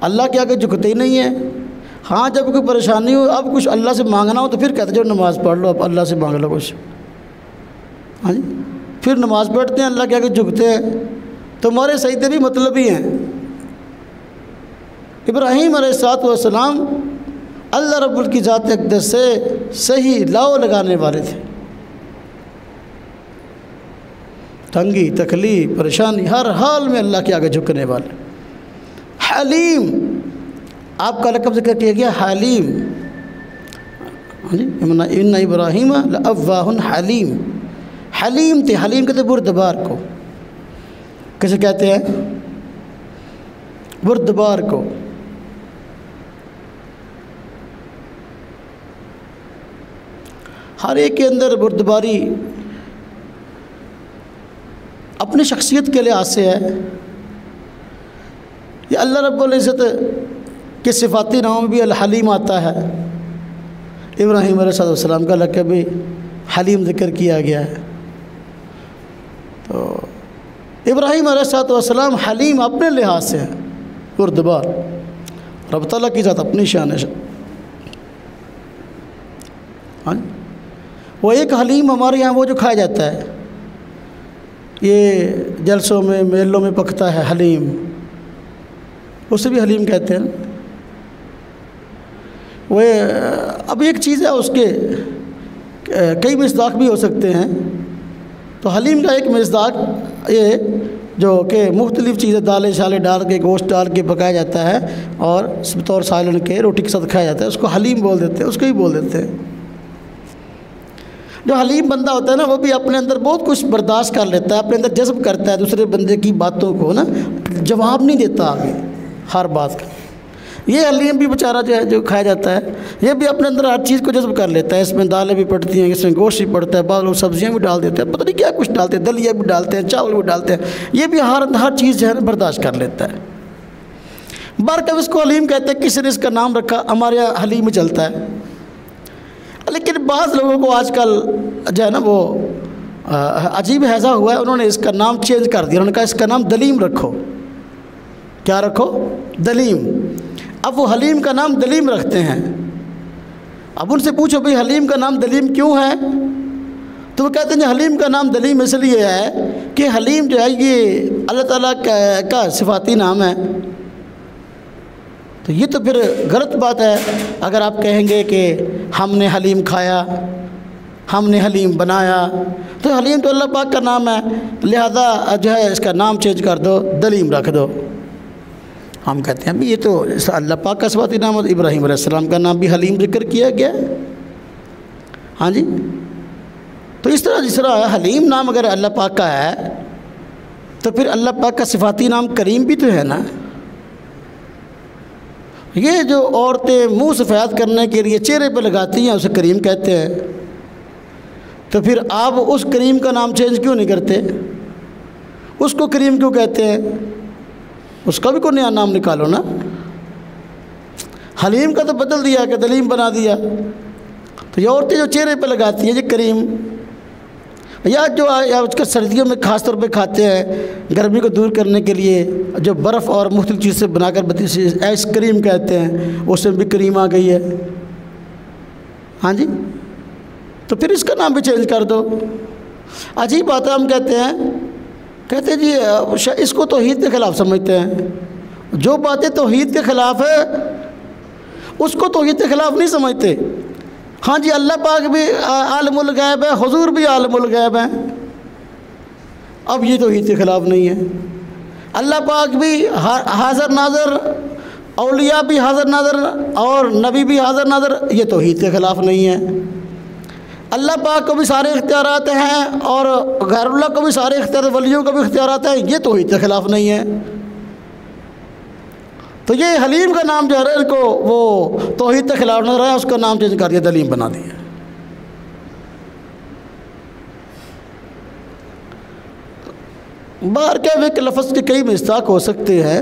अल्लाह के आगे झुकते ही नहीं है। हाँ, जब कोई परेशानी हो, अब कुछ अल्लाह से मांगना हो तो फिर कहते जो नमाज़ पढ़ लो, अब अल्लाह से मांग लो कुछ। हाँ जी, फिर नमाज़ पढ़ते हैं, अल्लाह के आगे झुकते हैं, तो हमारे सजदे भी मतलबी हैं। इब्राहीम अलैहिस्सलाम अल्लाह रब्बुल की ज़ात अक़दस से सही लाव लगाने वाले थे। तंगी तकलीफ परेशानी हर हाल में अल्लाह के आगे झुकने वाले। हलीम आपका लक़ब ज़िक्र किया गया, हलीम। हाँ जी, इन्ना इब्राहीम लअव्वाहुन हलीम। हलीम थे, हलीम कहते बुर्दबार को। कैसे कहते हैं? बुर्दबार को। हर एक के अंदर बुर्दबारी अपनी शख्सियत के लिहाज से है। ये अल्लाह रब्बुल इज़्ज़त के सिफ़ाती नाम में भी अल हलीम आता है। इब्राहीम अलैहिस्सलाम का लक़ब भी हलीम ज़िक्र किया गया है। तो इब्राहीम अलैहिस्सलाम हलीम अपने लिहाज से है, बुर्दबार। रब तआला की ज़ात अपनी शान है। हाँ, वो एक हलीम हमारे यहाँ वो जो खाया जाता है, ये जलसों में मेलों में पकता है हलीम, उसे भी हलीम कहते हैं। वो अब एक चीज़ है, उसके कई मिसदाक भी हो सकते हैं। तो हलीम का एक मिसदाक ये जो कि मुख्तलिफ़ चीज़ें दालें शालें डाल के, गोश्त डाल के पकाया जाता है और बतौर सालन के रोटी के साथ खाया जाता है, उसको हलीम बोल देते हैं, उसको ही बोल देते हैं। जो हलीम बंदा होता है ना, वो भी अपने अंदर बहुत कुछ बर्दाश्त कर लेता है, अपने अंदर जज़्ब करता है दूसरे बंदे की बातों को ना, जवाब नहीं देता आगे हर बात का। ये हलीम भी बेचारा जो है जो खाया जाता है, ये भी अपने अंदर हर चीज़ को जज़्ब कर लेता है। इसमें दालें भी पड़ती हैं, इसमें गोश्त भी पड़ता है, बाद लोग सब्जियाँ भी डाल देते हैं, पता नहीं क्या कुछ डालते हैं, दलिया भी डालते हैं, चावल भी डालते हैं। ये भी हर चीज़ जो है बर्दाश्त कर लेता है। बरकब इसको हलीम कहते हैं, किसी ने इसका नाम रखा, हमारे यहाँ हलीम चलता है। लेकिन बाज़ लोगों को आजकल जो है ना वो अजीब हैज़ा हुआ है, उन्होंने इसका नाम चेंज कर दिया। उन्होंने कहा इसका नाम दलीम रखो। क्या रखो? दलीम। अब वो हलीम का नाम दलीम रखते हैं। अब उनसे पूछो भाई हलीम का नाम दलीम क्यों है, तो वो कहते हैं हलीम का नाम दलीम इसलिए है कि हलीम जो है ये अल्लाह ताला का सिफ़ाती नाम है। तो ये तो फिर गलत बात है। अगर आप कहेंगे कि हमने हलीम खाया, हमने हलीम बनाया, तो हलीम तो अल्लाह पाक का नाम है, लिहाजा जो है इसका नाम चेंज कर दो, दलीम रख दो। हम कहते हैं ये तो अल्लाह पाक का सिफ़ाती नाम है। इब्राहीम अलैहिस्सलाम का नाम भी हलीम जिक्र किया गया। हाँ जी, तो इस तरह जिस तरह हलीम नाम अगर अल्लाह पाक का है, तो फिर अल्लाह पाक का सिफ़ाती नाम करीम भी तो है ना। ये जो औरतें मुंह सफ़ेद करने के लिए चेहरे पर लगाती हैं उसे करीम कहते हैं। तो फिर आप उस करीम का नाम चेंज क्यों नहीं करते? उसको करीम क्यों कहते हैं? उसका भी कोई नया नाम निकालो ना। हलीम का तो बदल दिया कि दलीम बना दिया। तो ये औरतें जो चेहरे पर लगाती हैं ये करीम, या जो उसका सर्दियों में ख़ास तौर पे खाते हैं गर्मी को दूर करने के लिए, जो बर्फ़ और मुख्तलिफ़ चीज़ से बनाकर बनती आइसक्रीम कहते हैं, उसमें भी करीम आ गई है। हाँ जी, तो फिर इसका नाम भी चेंज कर दो। अजीब बात है। हम कहते हैं जी इसको तौहीद के ख़िलाफ़ समझते हैं। जो बातें तौहीद के ख़िलाफ़ है उसको तौहीद के ख़िलाफ़ नहीं समझते। हाँ जी, अल्लाह पाक भी आलमुल गैब है, हुजूर भी आलमुल गैब है। अब ये तौहीद के ख़िलाफ़ नहीं है। अल्लाह पाक भी हाज़र नाज़र औलिया भी हाज़िर नाज़र और नबी भी हाज़िर नाज़र, ये तौहीद के ख़िलाफ़ नहीं है। अल्लाह पाक को भी सारे इख्तियारात हैं और गैरुल्लाह को भी सारे इख्तियार, वलियों को भी इख्तियारात हैं, ये तौहीद के ख़िलाफ़ नहीं है। तो ये हलीम का नाम जो है इनको वो तौहीद के ख़िलाफ़ नजर आया, उसका नाम चेंज कर दिया, दलीम बना दिया। बाहर के वे लफ्ज़ के कई मिस्ताक हो सकते हैं,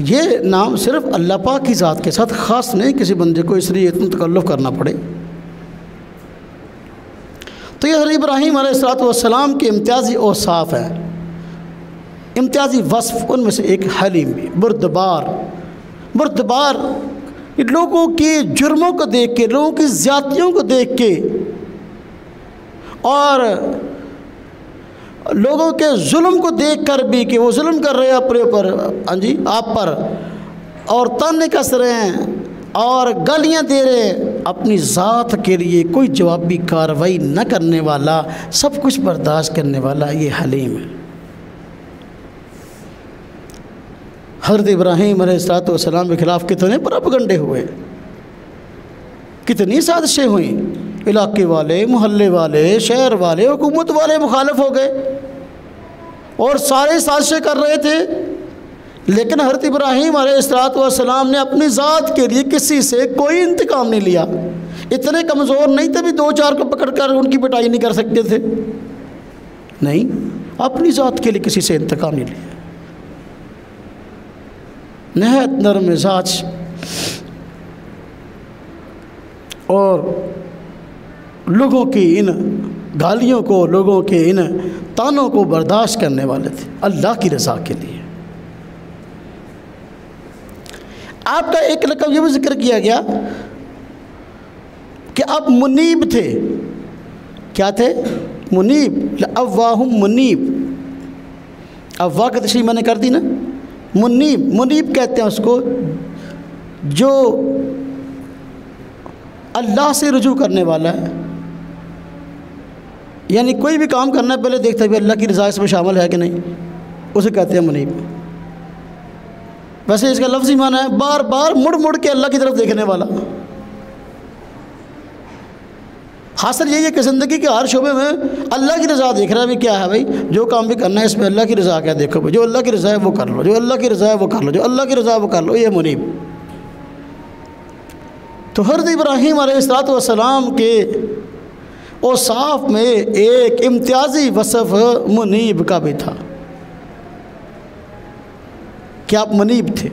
ये नाम सिर्फ अल्लाह पाक की ज़ात के साथ ख़ास नहीं, किसी बंदे को इसलिए इतना तकल्लुफ़ करना पड़े। तो ये इब्राहीम अलैहिस्सलाम के इम्तियाज़ी औसाफ़ हैं, इम्तियाज़ी वस्फ़, उनमें से एक हलीम भी, बुर्दबार लोगों के जुर्मों को देख के, लोगों की ज़्यादतियों को देख के और लोगों के जुल्म को देख कर भी कि वो जुल्म कर रहे हैं अपने ऊपर, हाँ जी, आप पर, और ताने कस रहे हैं और गालियाँ दे रहे हैं, अपनी ज़ात के लिए कोई जवाबी कार्रवाई न करने वाला, सब कुछ बर्दाश्त करने वाला, ये हलीम है। हज़रत इब्राहीम अलैहिस्सलाम के ख़िलाफ़ कितने प्रोपेगंडे हुए, कितनी साजिशें हुई, इलाके वाले, मोहल्ले वाले, शहर वाले, हुकूमत वाले मुखालिफ हो गए और सारे साजिशें कर रहे थे। लेकिन हज़रत इब्राहीम अलैहिस्सलाम ने अपनी ज़ात के लिए किसी से कोई इंतकाम नहीं लिया। इतने कमज़ोर नहीं थे भी दो चार को पकड़ कर उनकी पिटाई नहीं कर सकते थे, नहीं, अपनी ज़ात के लिए किसी से इंतकाम नहीं लिया। नहायत नरम मिजाज और लोगों की इन गालियों को, लोगों के इन तानों को बर्दाश्त करने वाले थे अल्लाह की रज़ा के लिए। आपका एक लक़ब ये भी जिक्र किया गया कि आप मुनीब थे। क्या थे? मुनीब। अव्वाहुम मुनीब, अव्वा का तशरीह मैंने कर दी ना। मुनीब, मुनीब कहते हैं उसको जो अल्लाह से रुजू करने वाला है, यानी कोई भी काम करना है पहले देखता है भी अल्लाह की रज़ा इसमें शामिल है कि नहीं, उसे कहते हैं मुनीब। वैसे इसका लफ्ज़ी माना है बार बार मुड़ मुड़ के अल्लाह की तरफ देखने वाला। हासिल यही है कि ज़िंदगी के हर शोबे में अल्लाह की रज़ा देख रहा है भी क्या है भाई, जो काम भी करना है इसमें अल्लाह की रज़ा क्या, देखो भाई जो अल्लाह की रज़ा है वो कर लो, जो अल्लाह की रज़ा है वो कर लो, जो अल्लाह की रज़ा है वो कर लो, ये मुनीब। तो हज़रत इब्राहीम अलैहिस्सलाम के औसाफ में एक इम्तियाज़ी वसफ़ मुनीब का भी था कि आप मुनीब थे,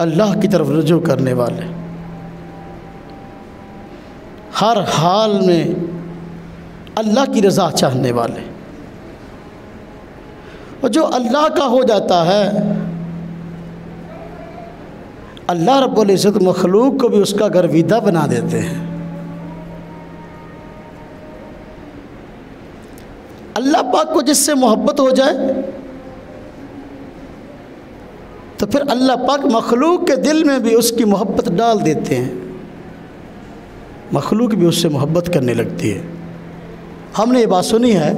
अल्लाह की तरफ रुजू करने वाले, हर हाल में अल्लाह की रज़ा चाहने वाले। और जो अल्लाह का हो जाता है, अल्लाह रब्बुल इज़्ज़त मखलूक को भी उसका गर्विदा बना देते हैं। अल्लाह पाक को जिससे मोहब्बत हो जाए तो फिर अल्लाह पाक मखलूक के दिल में भी उसकी मोहब्बत डाल देते हैं, मखलूक भी उससे मोहब्बत करने लगती है। हमने ये बात सुनी है,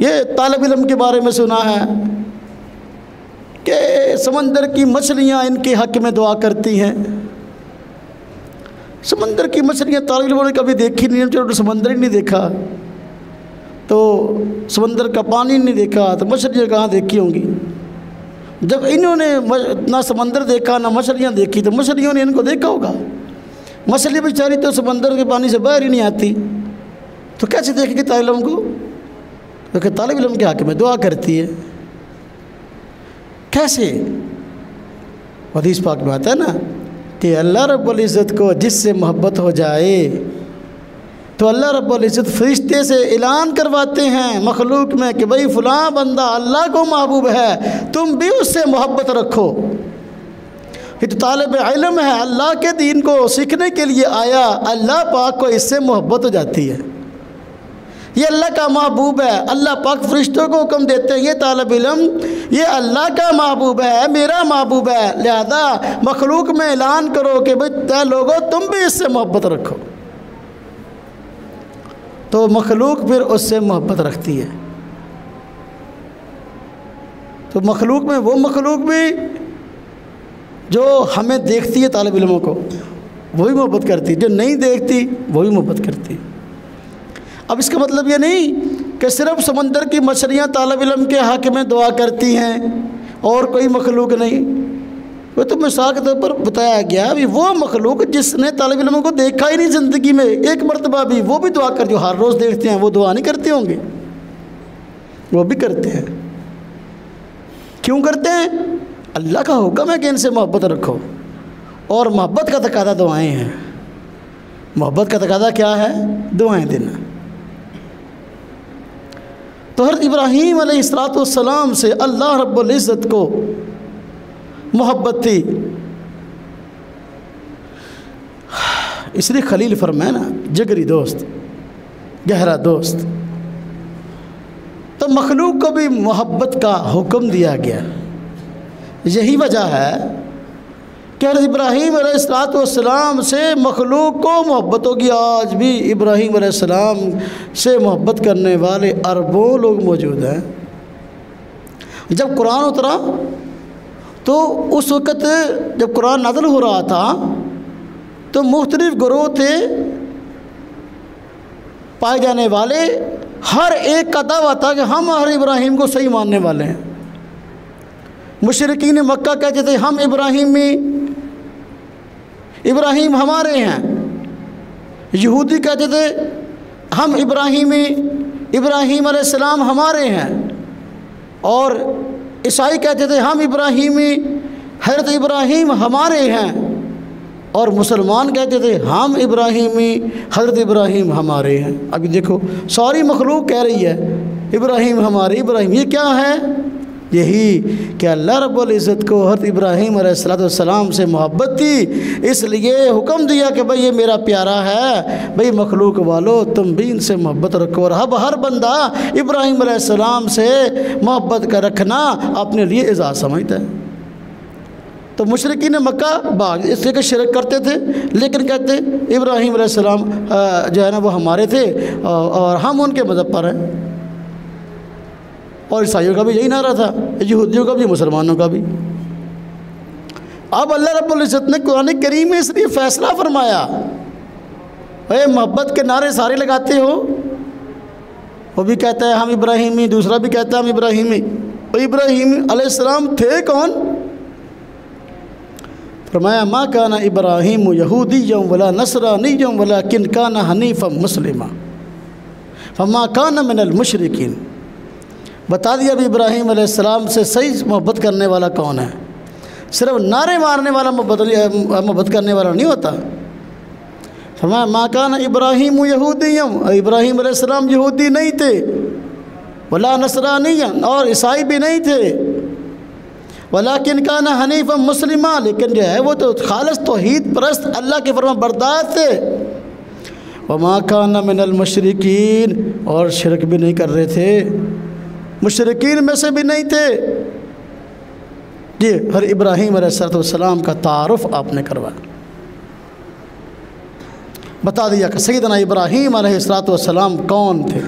ये तालिब इल्म के बारे में सुना है कि समंदर की मछलियाँ इनके हक़ में दुआ करती हैं। समंदर की मछलियाँ तालिब इल्मों ने कभी देखी नहीं, चलो समंदर ही नहीं देखा तो समंदर का पानी नहीं देखा तो मछलियाँ कहाँ देखी होंगी। जब इन्होंने ना समंदर देखा ना मछलियाँ देखी तो मछलियों ने इनको देखा होगा। मछली बेचारी तो समंदर के पानी से बाहर ही नहीं आती, तो कैसे देखेगी तालिब इल्म को? क्योंकि तालिब इल्म के हक़ में दुआ करती है। कैसे? हदीस पाक में आता है ना कि अल्लाह रब्बुल इज़्ज़त को जिससे मोहब्बत हो जाए तो अल्लाह रब्बुल इज़्ज़त फरिश्ते से ऐलान करवाते हैं मखलूक में कि भाई फ़लाँ बंदा अल्लाह को महबूब है, तुम भी उससे मोहब्बत रखो। ये तो तालिब इल्म है, अल्लाह के दीन को सीखने के लिए आया, अल्लाह पाक को इससे मोहब्बत हो जाती है। ये अल्लाह का महबूब है, अल्लाह पाक फरिश्तों को हुक्म देते हैं ये तालिब इल्म ये अल्लाह का महबूब है, मेरा महबूब है, लिहाजा मखलूक में ऐलान करो कि भाई लोगों तुम भी इससे मोहब्बत रखो। तो मखलूक फिर उससे मोहब्बत रखती है। तो मखलूक में वो मखलूक भी जो हमें देखती है तालिब इल्मों को वही मोहब्बत करती है, जो नहीं देखती वही मोहब्बत करती है। अब इसका मतलब ये नहीं कि सिर्फ समंदर की मछलियाँ तालिब इल्म के हक़ में दुआ करती हैं और कोई मखलूक नहीं। वो तो मिसाल के तौर पर बताया गया अभी वो मखलूक जिसने तालिब इल्मों को देखा ही नहीं ज़िंदगी में एक मरतबा भी, वो भी दुआ कर, जो हर रोज़ देखते हैं वो दुआ नहीं करते होंगे, वो भी करते हैं। क्यों करते हैं? अल्लाह का हुक्म है कि इनसे मोहब्बत रखो, और मोहब्बत का तकादा दुआएं हैं। मोहब्बत का तकादा क्या है? दुआएं देना। तो हज़रत इब्राहीम अलैहिस्सलाम से अल्लाह रब्बुल इज़्ज़त को मोहब्बत थी, इसलिए खलील फरमाया ना, जिगरी दोस्त, गहरा दोस्त। तो मखलूक को भी मोहब्बत का हुक्म दिया गया। यही वजह है कि हज़रत इब्राहीम अलैहिस्सलाम से मखलूक को मोहब्बत होगी। आज भी इब्राहीम अलैहिस्सलाम से मोहब्बत करने वाले अरबों लोग मौजूद हैं। जब कुरान उतरा तो उस वक़्त जब कुरान नाज़िल हो रहा था तो मुख्तलिफ गिरोह थे, पाए जाने वाले, हर एक का दावा था कि हम हर इब्राहीम को सही मानने वाले हैं। मुशरिकीन मक्का कहते थे हम इब्राहीम हमारे हैं। यहूदी कहते थे हम इब्राहीम अलैहिस्सलाम हमारे हैं। और ईसाई कहते थे हम हज़रत इब्राहीम हमारे हैं। और मुसलमान कहते थे हम हज़रत इब्राहीम हमारे हैं। अभी देखो सारी मखलूक कह रही है इब्राहीम हमारे, इब्राहीम। ये क्या है? यही कि अल्लाह रब्बुल इज़्ज़त को हज़रत इब्राहीम अलैहिस्सलाम से मोहब्बत थी, इसलिए हुक्म दिया कि भाई ये मेरा प्यारा है, भाई मखलूक वालों तुम भी इनसे मोहब्बत रखो। और अब हर बंदा इब्राहीम अलैहिस्सलाम से मोहब्बत का रखना अपने लिए एजाज़ समझता है। तो मुशरिकीन मक्का बाग इसलिए कि शिरक करते थे, लेकिन कहते इब्राहीम अलैहिस्सलाम जो है ना वो हमारे थे और हम उनके मज़हब पर हैं। और ईसाइयों का भी यही नारा था, यहूदियों का भी, मुसलमानों का भी। अब अल्लाह रब्बुल इज़्ज़त ने कुरान करीम में इसलिए फ़ैसला फरमाया, अरे मोहब्बत के नारे सारे लगाते हो, वो भी कहता है हम इब्राहीमी, दूसरा भी कहता है हम इब्राहीमी। तो इब्राहीम अलैहिस्सलाम थे कौन? फरमाया मा काना इब्राहीम यहूदिय्यम वला नसरानिय्यम वलाकिन काना हनीफम मुस्लिमा फमा काना मिनल मुशरिकीन। बता दिया अभी इब्राहीम अलैहिस्सलाम से सही मोहब्बत करने वाला कौन है। सिर्फ नारे मारने वाला मोहब्बत करने वाला नहीं होता। फरमाया मा काना इब्राहीम यहूदिय्यम, इब्राहीम अलैहिस्सलाम यहूदी नहीं थे, वला नसरानिय्यम, और ईसाई भी नहीं थे, वलाकिन काना हनीफा मुस्लिमा, लेकिन जो है वो तो खालिस तौहीद परस्त अल्लाह के फरमा बरदार थे। वमा काना मिनल मुशरिकीन, और शिरक भी नहीं कर रहे थे, मुशरिकीन में से भी नहीं थे। जी हर इब्राहीम अलैहिस्सलाम का तारुफ आपने करवाया, बता दिया कि सैयदना इब्राहीम अलैहिस्सलाम कौन थे।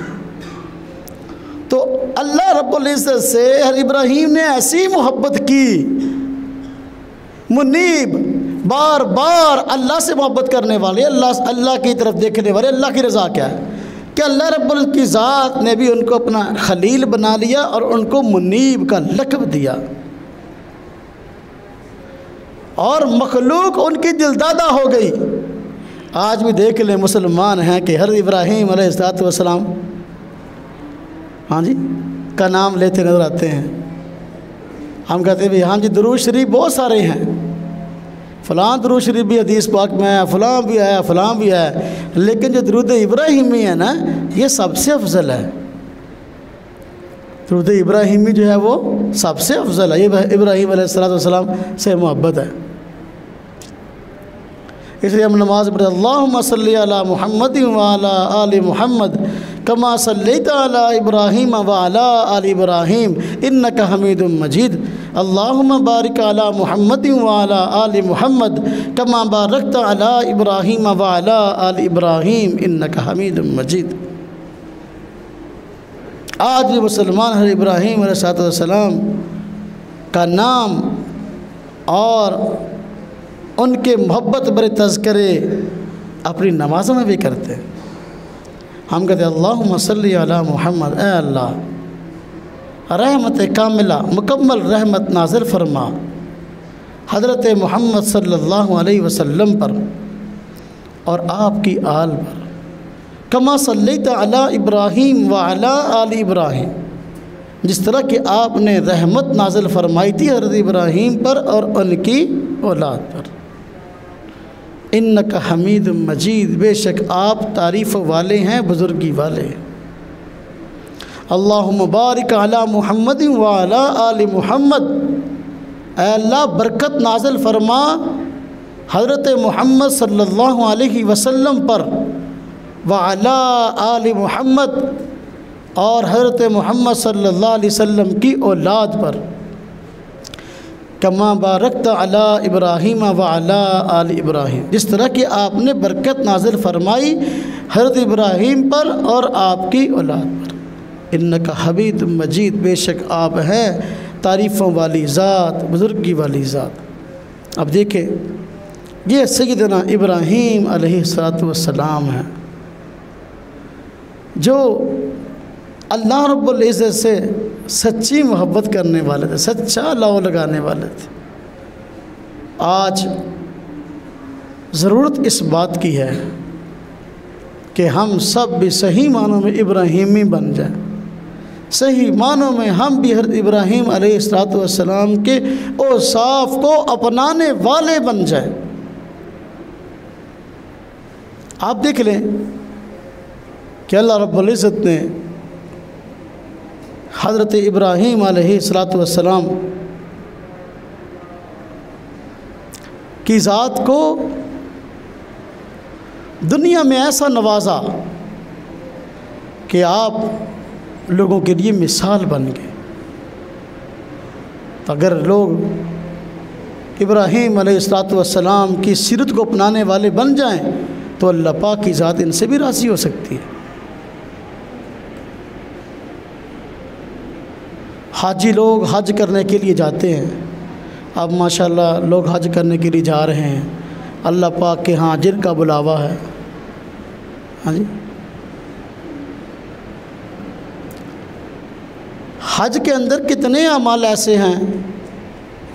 तो अल्लाह रब्बुल इज़्ज़त से हर इब्राहीम ने ऐसी मोहब्बत की, मुनीब, बार बार अल्लाह से मोहब्बत करने वाले, अल्लाह की तरफ देखने वाले। अल्लाह की रज़ा क्या है कि अल्लाह रब्बुल की ज़ात ने भी उनको अपना खलील बना लिया और उनको मुनीब का लक़ब दिया। और मखलूक उनकी दिलदादा हो गई। आज भी देख ले मुसलमान हैं कि हर इब्राहीम अलैहिस्सलाम हाँ जी का नाम लेते नज़र आते हैं। हम कहते हैं भाई हाँ जी दुरूद शरीफ बहुत सारे हैं, फ़लाँ दुरूद शरीफ भी हदीस पाक में आया, फ़लाँ भी आया, फ़लाँ भी आया, लेकिन जो दुरूद इब्राहीमी है ना ये सबसे अफजल है। दुरूद इब्राहीमी जो है वो सबसे अफजल है। ये इब्राहीम अलैहिस्सलाम से मोहब्बत है। इसलिए हम नमाज़ पढ़ते अल्लाहुम्मा सल्ली अला मुहम्मद व अला आलि मुहम्मद कमा सल्लैता अला इब्राहीम व अला आलि इब्राहीम इन्नका हमीदुम मजीद। अल्लाहुम्मा बारिक अला मुहम्मद व अला आलि मुहम्मद कमा बारकता अला इब्राहीम व अला आलि इब्राहीम इन्नका हमीदुम मजीद। आज भी मुसलमान हर इब्राहीम अलैहिस्सलाम का नाम और उनके मोहब्बत भरे तज़किरे अपनी नमाज़ों में भी करते हैं। हम कहते हैं अल्लाहुम्मा सल्ली अला मुहम्मद, ऐ अल्लाह रहमत कामिला मुकम्मल रहमत नाज़िल फरमा हज़रत मोहम्मद सल्लल्लाहु अलैहि वसल्लम पर और आपकी आल पर, कमा सल्लैता अला इब्राहीम व अला आलि इब्राहीम, जिस तरह कि आपने रहमत नाज़िल फरमाई थी हज़रत इब्राहीम पर और उनकी औलाद पर। इन्नका हमीद मजीद, बेशक आप तारीफ़ वाले हैं, बुज़ुर्गी वाले। अल्लाहुम्मा बारिक अला मुहम्मद व अला आलि मुहम्मद, ऐ अल्लाह बरकत नाज़िल फरमा हज़रत मुहम्मद सल्लल्लाहु अलैहि वसल्लम पर, व अला आलि मुहम्मद और हज़रत मुहम्मद सल्लल्लाहु अलैहि वसल्लम की औलाद पर, कमा बारकत अला इब्राहीम व अला आलि इब्राहीम, जिस तरह कि आपने बरकत नाज़िल फरमाई हज़रत इब्राहीम पर और आपकी औलाद पर। इन्नका हमीद मजीद, बेशक आप हैं तारीफ़ों वाली ज़ात, बुज़ुर्गी वाली ज़ात। अब देखें ये सैयदना इब्राहीम अलैहिस्सलातु वस्सलाम हैं जो अल्लाह रब्बुल इज़्ज़त से सच्ची मोहब्बत करने वाले थे, सच्चा लौ लगाने वाले थे। आज ज़रूरत इस बात की है कि हम सब भी सही मानों में इब्राहीमी बन जाएं, सही मानों में हम भी हज़रत इब्राहीम अलैहिस्सलातु वस्सलाम के औसाफ को अपनाने वाले बन जाएं। आप देख लें कि अल्लाह रब्बुल इज़्ज़त ने हज़रत इब्राहीम अलैहिस्सलातु वस्सलाम की ज़ात को दुनिया में ऐसा नवाजा कि आप लोगों के लिए मिसाल बन गए। तो अगर लोग इब्राहीम अलैहिस्सलातु वस्सलाम की सीरत को अपनाने वाले बन जाएं तो अल्लाह पाक की ज़ात इनसे भी राज़ी हो सकती है। हाजी लोग हज करने के लिए जाते हैं, अब माशाल्लाह लोग हज करने के लिए जा रहे हैं, अल्लाह पाक के यहाँ जिनका बुलावा है। हाँ जी, हज के अंदर कितने अमाल ऐसे हैं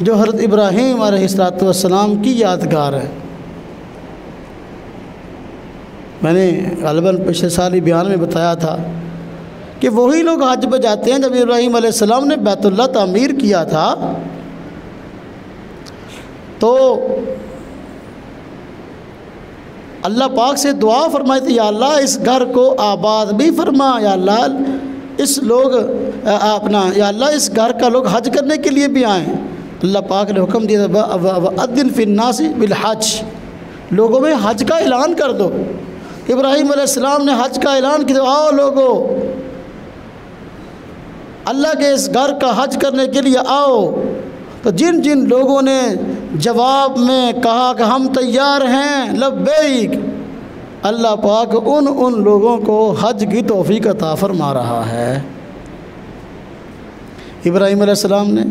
जो हज़रत इब्राहीम अलैहिस्सलातु वस्सलाम की यादगार है। मैंने ग़ालिबन पिछले साल ही बयान में बताया था कि वही लोग हज पे जाते हैं। जब इब्राहीम अलैहिस्सलाम ने बैतुल्लाह तामीर किया था तो अल्लाह पाक से दुआ फरमाई थी, या अल्लाह इस घर को आबाद भी फरमा, या अल्लाह इस लोग अपना, या अल्लाह इस घर का लोग हज करने के लिए भी आएँ। अल्लाह पाक ने हुक्म दिया अद्दिन फिन्नासी बिल हज, लोगों में हज का ऐलान कर दो। इब्राहीम अलैहिस्सलाम ने हज का ऐलान किया, आओ लोगों अल्लाह के इस घर का हज करने के लिए आओ। तो जिन जिन लोगों ने जवाब में कहा कि हम तैयार हैं, लब्बैक, अल्लाह पाक उन लोगों को हज की तौफीक अता फरमा रहा है। इब्राहीम अलैहिस्सलाम ने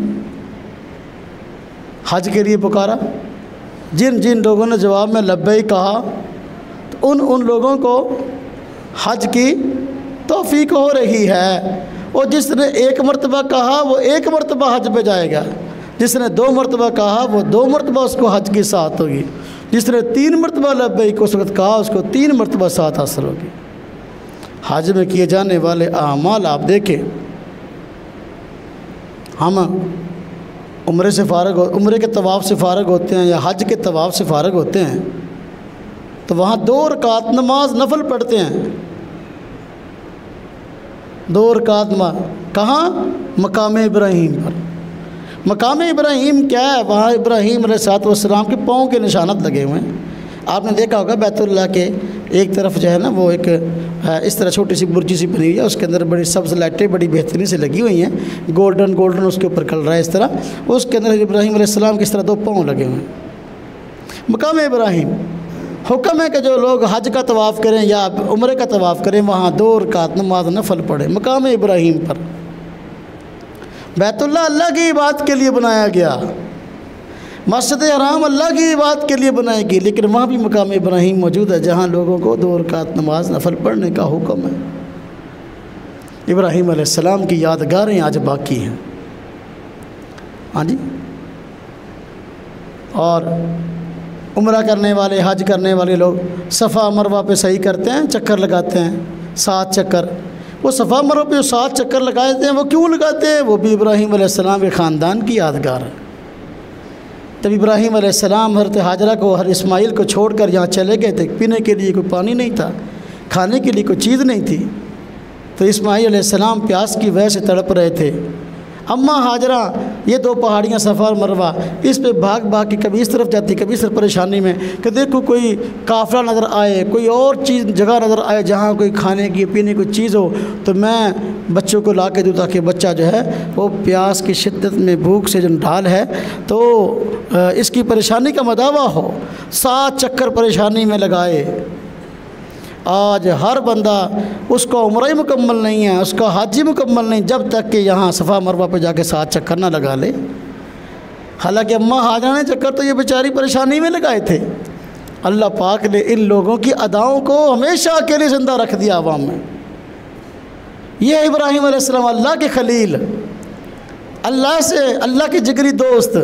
हज के लिए पुकारा, जिन जिन लोगों ने जवाब में लब्बैक कहा तो उन लोगों को हज की तौफीक हो रही है। और जिसने एक मरतबा कहा वो एक मरतबा हज पे जाएगा, जिसने 2 मरतबा कहा वो 2 मरतबा उसको हज की साथ होगी, जिसने 3 मरतबा लब्बैक उस वक्त कहा उसको 3 मरतबा साथ हासिल होगी। हज में किए जाने वाले आमाल आप देखें, हम उम्रे से फ़ारग हो, उम्रे के तवाफ़ से फ़ारग होते हैं या हज के तवाफ़ से फ़ारग होते हैं तो वहाँ 2 रकात नमाज नफल पढ़ते हैं। 2 रकात कहाँ? मकाम इब्राहीम पर। मकाम इब्राहीम क्या है? वहाँ इब्राहीम अलैहिस्सलाम के पाँव के निशानात लगे हुए हैं। आपने देखा होगा बैतुल्लाह के एक तरफ जो है ना वो एक इस तरह छोटी सी बुर्जी सी बनी हुई है, उसके अंदर बड़ी सब्ज़ लाइटें बड़ी बेहतरीन से लगी हुई हैं, गोल्डन उसके ऊपर कल रहा है इस तरह, उसके अंदर इब्राहीम अलैहिस्सलाम के इस तरह 2 पाँव लगे हुए हैं। मकाम इब्राहीम हुक्म है कि जो लोग हज का तवाफ़ करें या उम्रे का तवाफ़ करें वहाँ 2 रकात नमाज नफल पढ़े मकाम इब्राहीम पर। बैतुल्लाह अल्लाह की इबादत के लिए बनाया गया, मस्जिद हराम अल्लाह की इबादत के लिए बनाई गई, लेकिन वहाँ भी मकाम इब्राहीम मौजूद है जहाँ लोगों को 2 रकात नमाज नफल पढ़ने का हुक्म है। इब्राहीम अलैहिस्सलाम की यादगारें आज बाकी हैं। हाँ जी। और उम्रा करने वाले, हज करने वाले लोग सफ़ा मरवा पे सही करते हैं, चक्कर लगाते हैं 7 चक्कर। वो सफ़ा मरवा पे 7 चक्कर लगाते हैं, वो क्यों लगाते हैं? वो भी इब्राहीम अलैहिस्सलाम के ख़ानदान की यादगार है। तब इब्राहीम अलैहिस्सलाम हज़रत हाजरा को, हर इस्माइल को छोड़कर यहाँ चले गए थे। पीने के लिए कोई पानी नहीं था, खाने के लिए कोई चीज़ नहीं थी, तो इस्माइल अलैहिस्सलाम प्यास की वजह से तड़प रहे थे। अम्मा हाजरा ये 2 पहाड़ियाँ सफ़ा और मरवा, इस पे भाग भाग के कभी इस तरफ जाती, कभी इस तरफ, परेशानी में कि देखो कोई काफ़िला नज़र आए, कोई और चीज़ जगह नज़र आए जहाँ कोई खाने की पीने की चीज़ हो, तो मैं बच्चों को ला के दूँ ताकि बच्चा जो है वो प्यास की शिद्दत में, भूख से जो ढाल है तो इसकी परेशानी का मदावा हो। 7 चक्कर परेशानी में लगाए। आज हर बंदा, उसका उम्र ही मुकम्मल नहीं है, उसका हज ही मुकम्मल नहीं, जब तक कि यहाँ सफ़ा मरवा पे जाके 7 चक्कर ना लगा ले। हालांकि अम्मा हाजरा ने चक्कर तो ये बेचारी परेशानी में लगाए थे। अल्लाह पाक ने इन लोगों की अदाओं को हमेशा के लिए ज़िंदा रख दिया आवाम में। ये इब्राहीम अलैहिस्सलाम अल्लाह के खलील, अल्लाह से, अल्लाह के जिगरी दोस्त।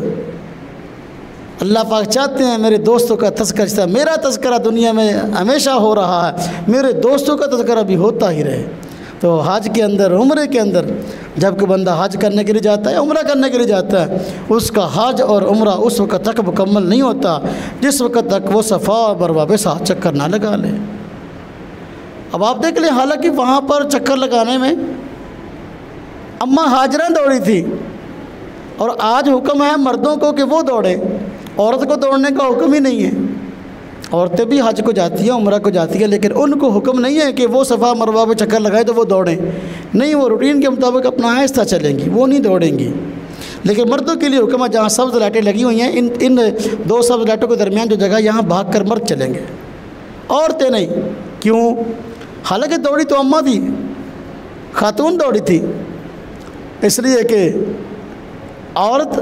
अल्लाह पाक चाहते हैं मेरे दोस्तों का तज़किरा, मेरा तज़किरा दुनिया में हमेशा हो रहा है, मेरे दोस्तों का तज़किरा भी होता ही रहे। तो हज के अंदर, उम्रे के अंदर, जब कोई बंदा हज करने के लिए जाता है, उम्रा करने के लिए जाता है, उसका हज और उम्रा उस वक़्त तक मुकम्मल नहीं होता जिस वक़्त तक वो सफ़ा और मरवा पे 7 चक्कर ना लगा ले। अब आप देख लें, हालांकि वहाँ पर चक्कर लगाने में अम्मा हाजरा दौड़ी थी, और आज हुक्म है मर्दों को कि वो दौड़े, औरत को दौड़ने का हुक्म ही नहीं है। औरतें भी हज को जाती हैं, उम्रा को जाती है, लेकिन उनको हुक्म नहीं है कि वो सफ़ा मरवा पे चक्कर लगाए तो वो दौड़ें, नहीं, वो रूटीन के मुताबिक अपना आहिस्ता चलेंगी, वो नहीं दौड़ेंगी। लेकिन मर्दों के लिए हुक्म है, जहाँ सब्ज़ लाइटें लगी हुई हैं, इन 2 सब्ज़ लाइटों के दरमियान जो जगह, यहाँ भाग कर मर्द चलेंगे, औरतें नहीं। क्यों? हालांकि दौड़ी तो अम्मा थी, खातून दौड़ी थी, इसलिए कि औरत,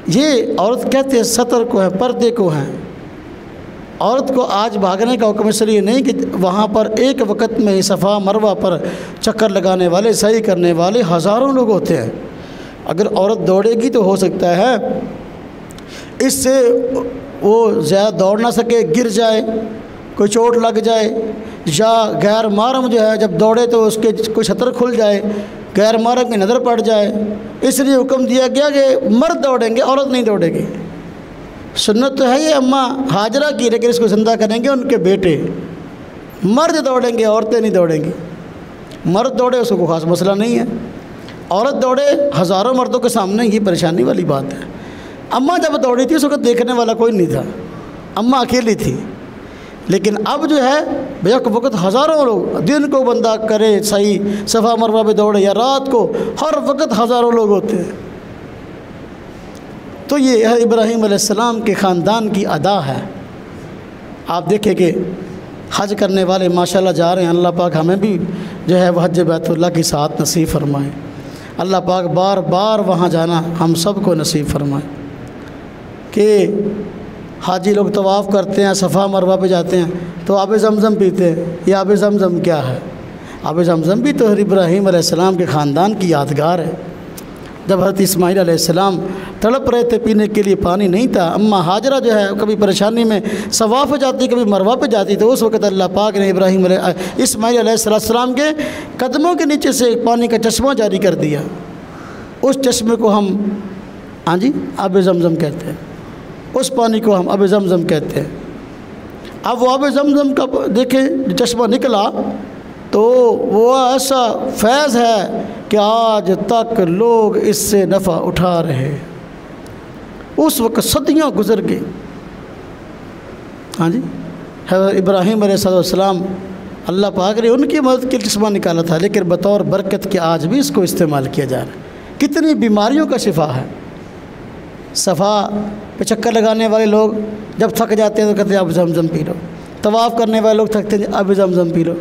ये औरत कहते हैं सतर को है, पर्दे को है। औरत को आज भागने का हुक्म इसलिए नहीं कि वहाँ पर एक वक्त में सफ़ा मरवा पर चक्कर लगाने वाले, सही करने वाले हज़ारों लोग होते हैं। अगर औरत दौड़ेगी तो हो सकता है इससे वो ज़्यादा दौड़ ना सके, गिर जाए, कोई चोट लग जाए, या गैर महरम जो है जब दौड़े तो उसके कोई छतर खुल जाए, गैर महरम की नज़र पड़ जाए। इसलिए हुक्म दिया गया कि मर्द दौड़ेंगे, औरत नहीं दौड़ेगी। सुन्नत तो है ये अम्मा हाजरा की, लेकिन इसको ज़िंदा करेंगे उनके बेटे। मर्द दौड़ेंगे, औरतें नहीं दौड़ेंगी। मर्द दौड़े उसको कोई ख़ास मसला नहीं है, औरत दौड़े हज़ारों मर्दों के सामने, ये परेशानी वाली बात है। अम्मा जब दौड़ी थी उस वक्त देखने वाला कोई नहीं था, अम्मा अकेली थी। लेकिन अब जो है बेक वक्त हज़ारों लोग, दिन को बंदा करे सही सफ़ा मरवा पे दौड़े या रात को, हर वक्त हज़ारों लोग होते हैं। तो ये है इब्राहीम अलैहिस्सलाम के ख़ानदान की अदा है। आप देखें कि हज करने वाले माशाल्लाह जा रहे हैं, अल्लाह पाक हमें भी जो है वह हज बैतुल्लाह की साथ नसीब फरमाए। अल्लाह पाक बार बार वहाँ जाना हम सब को नसीब फरमाए। कि हाजी लोग तवाफ़ करते हैं, सफ़ा मरवा पे जाते हैं तो आब ज़मज़म पीते हैं। ये आब ज़मज़म क्या है? आब ज़मज़म भी तो इब्राहीम अलैहिस्सलाम के ख़ानदान की यादगार है। जब हज़रत इस्माईल अलैहिस्सलाम तड़प रहे थे, पीने के लिए पानी नहीं था, अम्मा हाजरा जो है कभी परेशानी में सफ़ा पे जाती, कभी मरवा पे जाती, तो उस वक़्त अल्लाह पाक ने इस्माईल अलैहिस्सलाम के कदमों के नीचे से पानी का चश्मा जारी कर दिया। उस चश्मे को हम, हाँ जी, आब ज़मज़म कहते हैं। उस पानी को हम आब ज़मज़म कहते हैं। अब वो आब ज़मज़म का देखें चश्मा निकला तो वो ऐसा फैज़ है कि आज तक लोग इससे नफ़ा उठा रहे। उस वक़्त सदियाँ गुज़र गई। हाँ जी, इब्राहीम अलैहिस्सलाम अल्लाह पाक ने उनकी मदद के चश्मा निकाला था, लेकिन बतौर बरकत के आज भी इसको इस्तेमाल किया जा रहा है। कितनी बीमारियों का शिफा है। सफ़ा पे चक्कर लगाने वाले लोग जब थक जाते हैं तो कहते हैं अब ज़मज़म पी लो। तवाफ़ करने वाले लोग थकते हैं अब ज़मज़म पी लो।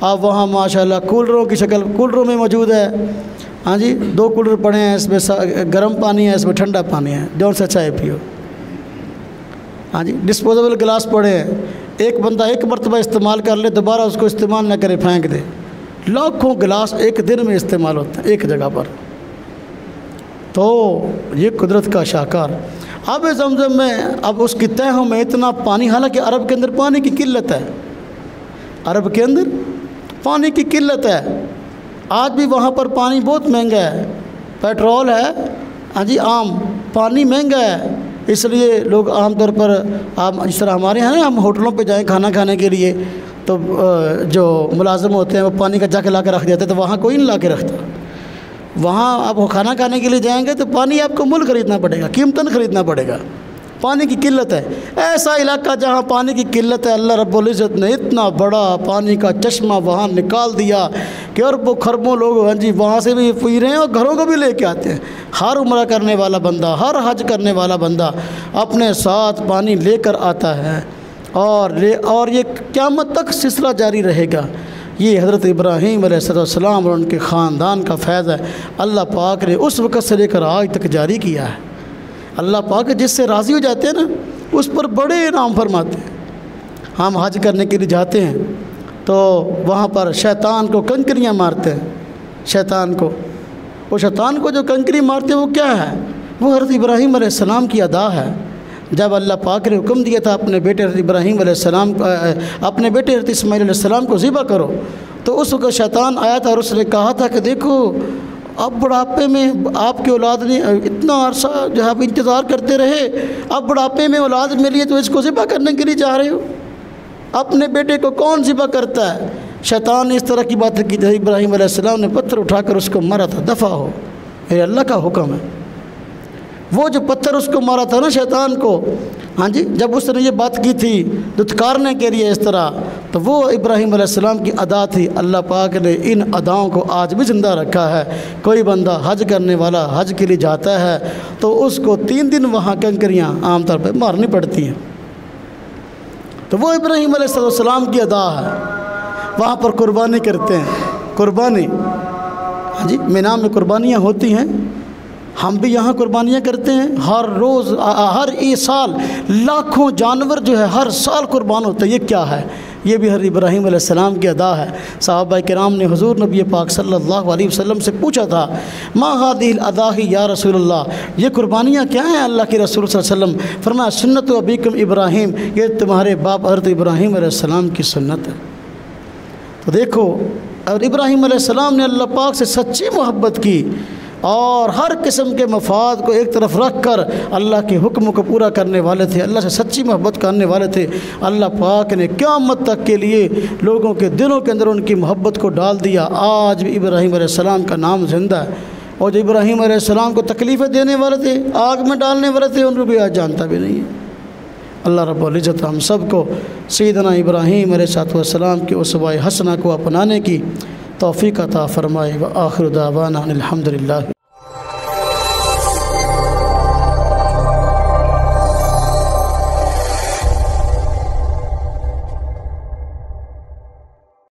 आप वहाँ माशाल्लाह कूलरों की शक्ल, कूलरों में मौजूद है, हाँ जी, 2 कूलर पड़े हैं, इसमें गर्म पानी है, इसमें ठंडा पानी है, जो से चाय पियो। हाँ जी, डिस्पोजेबल गिलास पड़े हैं, एक बंदा एक मरतबा इस्तेमाल कर ले, दोबारा उसको इस्तेमाल ना करे, फेंक दे। लाखों गिलास एक दिन में इस्तेमाल होते हैं एक जगह पर। तो ये कुदरत का शाहकार। अब ज़मज़म में, अब उसकी तहों में इतना पानी, हालांकि अरब के अंदर पानी की किल्लत है, अरब के अंदर पानी की किल्लत है। आज भी वहाँ पर पानी बहुत महंगा है, पेट्रोल है, हाँ जी, आम पानी महंगा है, इसलिए लोग आमतौर पर, आप जिस तरह हमारे यहाँ ना, हम होटलों पे जाएं खाना खाने के लिए, तो जो मुलाजिम होते हैं वो पानी का जग ला के रख देते हैं, तो वहाँ कोई नहीं ला के रखता। वहाँ आप खाना खाने के लिए जाएंगे तो पानी आपको मुल ख़रीदना पड़ेगा, कीमतन ख़रीदना पड़ेगा, पानी की किल्लत है। ऐसा इलाका जहाँ पानी की किल्लत है, अल्लाह रब्बुल इज़्ज़त ने इतना बड़ा पानी का चश्मा वहाँ निकाल दिया कि अरबों खरबों लोग, हाँ जी, वहाँ से भी पी रहे हैं और घरों को भी लेके आते हैं। हर उम्रा करने वाला बंदा, हर हज करने वाला बंदा अपने साथ पानी लेकर आता है, और ये क़यामत तक सिलसिला जारी रहेगा। ये हज़रत इब्राहीम अलैहिस्सलाम और उनके ख़ानदान का फैज़ है। अल्लाह पाक ने उस वक़्त से लेकर आज तक जारी किया है। अल्लाह पाक जिससे राज़ी हो जाते हैं ना, उस पर बड़े इनाम फरमाते हैं। हम हज करने के लिए जाते हैं तो वहाँ पर शैतान को कंकरियाँ मारते हैं, शैतान को, वो शैतान को जो कंकरी मारते हैं वो क्या है? वो हज़रत इब्राहीम अलैहिस्सलाम की अदा है। जब अल्लाह पाक ने हुक्म दिया था अपने बेटे हज़रत इब्राहीम अलैहिस्सलाम, अपने बेटे हज़रत इस्माईल अलैहिस्सलाम को ज़िबा करो, तो उस वक्त शैतान आया था और उसने कहा था कि देखो, अब बुढ़ापे में आपकी औलाद ने इतना अरसा जो है आप इंतज़ार करते रहे, अब बुढ़ापे में औलाद मिली है तो इसको ज़िबा करने के लिए जा रहे हो। अपने बेटे को कौन ज़िबा करता है? शैतान ने इस तरह की बातें की। इब्राहीम अलैहिस्सलाम ने पत्थर उठाकर उसको मारा था, दफ़ा हो, मेरे अल्लाह का हुक्म है। वो जो पत्थर उसको मारा था ना शैतान को, हाँ जी, जब उसने ये बात की थी दुत्कारने के लिए इस तरह, तो वो इब्राहीम अलैहिस्सलाम की अदा थी। अल्लाह पाक ने इन अदाओं को आज भी ज़िंदा रखा है। कोई बंदा हज करने वाला हज के लिए जाता है तो उसको 3 दिन वहाँ कंकरियाँ आमतौर पर मारनी पड़ती हैं। तो वो इब्राहीम अलैहिस्सलाम की अदा है। वहाँ पर कुर्बानी करते हैं, कुर्बानी, हाँ जी, मिना में कुर्बानियाँ होती हैं। हम भी यहाँ कुर्बानियाँ करते हैं। हर रोज़, हर एक साल लाखों जानवर जो है हर साल कुर्बान होते हैं। ये क्या है? ये भी हज़रत इब्राहीम अलैहिस्सलाम की अदा है। सहाबा किराम ने हुज़ूर नबी पाक सल्लल्लाहु अलैहि वसल्लम से पूछा था, मा हादिल अदाही या रसूलल्लाह, ये कुर्बानियाँ क्या हैं अल्लाह के रसूल सल्लल्लाहु अलैहि वसल्लम? फरमाया, सुन्नत अबीकुम इब्राहीम, ये तुम्हारे बाप हज़रत इब्राहीम अलैहिस्सलाम की सुन्नत है। तो देखो, और इब्राहीम अलैहिस्सलाम ने अल्लाह पाक से सच्ची मोहब्बत की और हर किस्म के मफाद को एक तरफ रख कर अल्लाह के हुक्म को पूरा करने वाले थे, अल्लाह से सच्ची मोहब्बत करने वाले थे। अल्लाह पाक ने क़यामत तक के लिए लोगों के दिलों के अंदर उनकी मोहब्बत को डाल दिया। आज भी इब्राहीम अलैहिस्सलाम का नाम जिंदा है। और जो इब्राहीम अलैहिस्सलाम को तकलीफ़ें देने वाले थे, आग में डालने वाले थे, उनको भी आज जानता भी नहीं है। अल्लाह रब्बुल इज़्ज़त हम सब को सैयदना इब्राहीम अलैहिस्सलाम की उसवा हसना को अपनाने की तौफ़ीक़ अता फ़रमाए। व आखिर दावाना अनिल हम्दुलिल्लाह।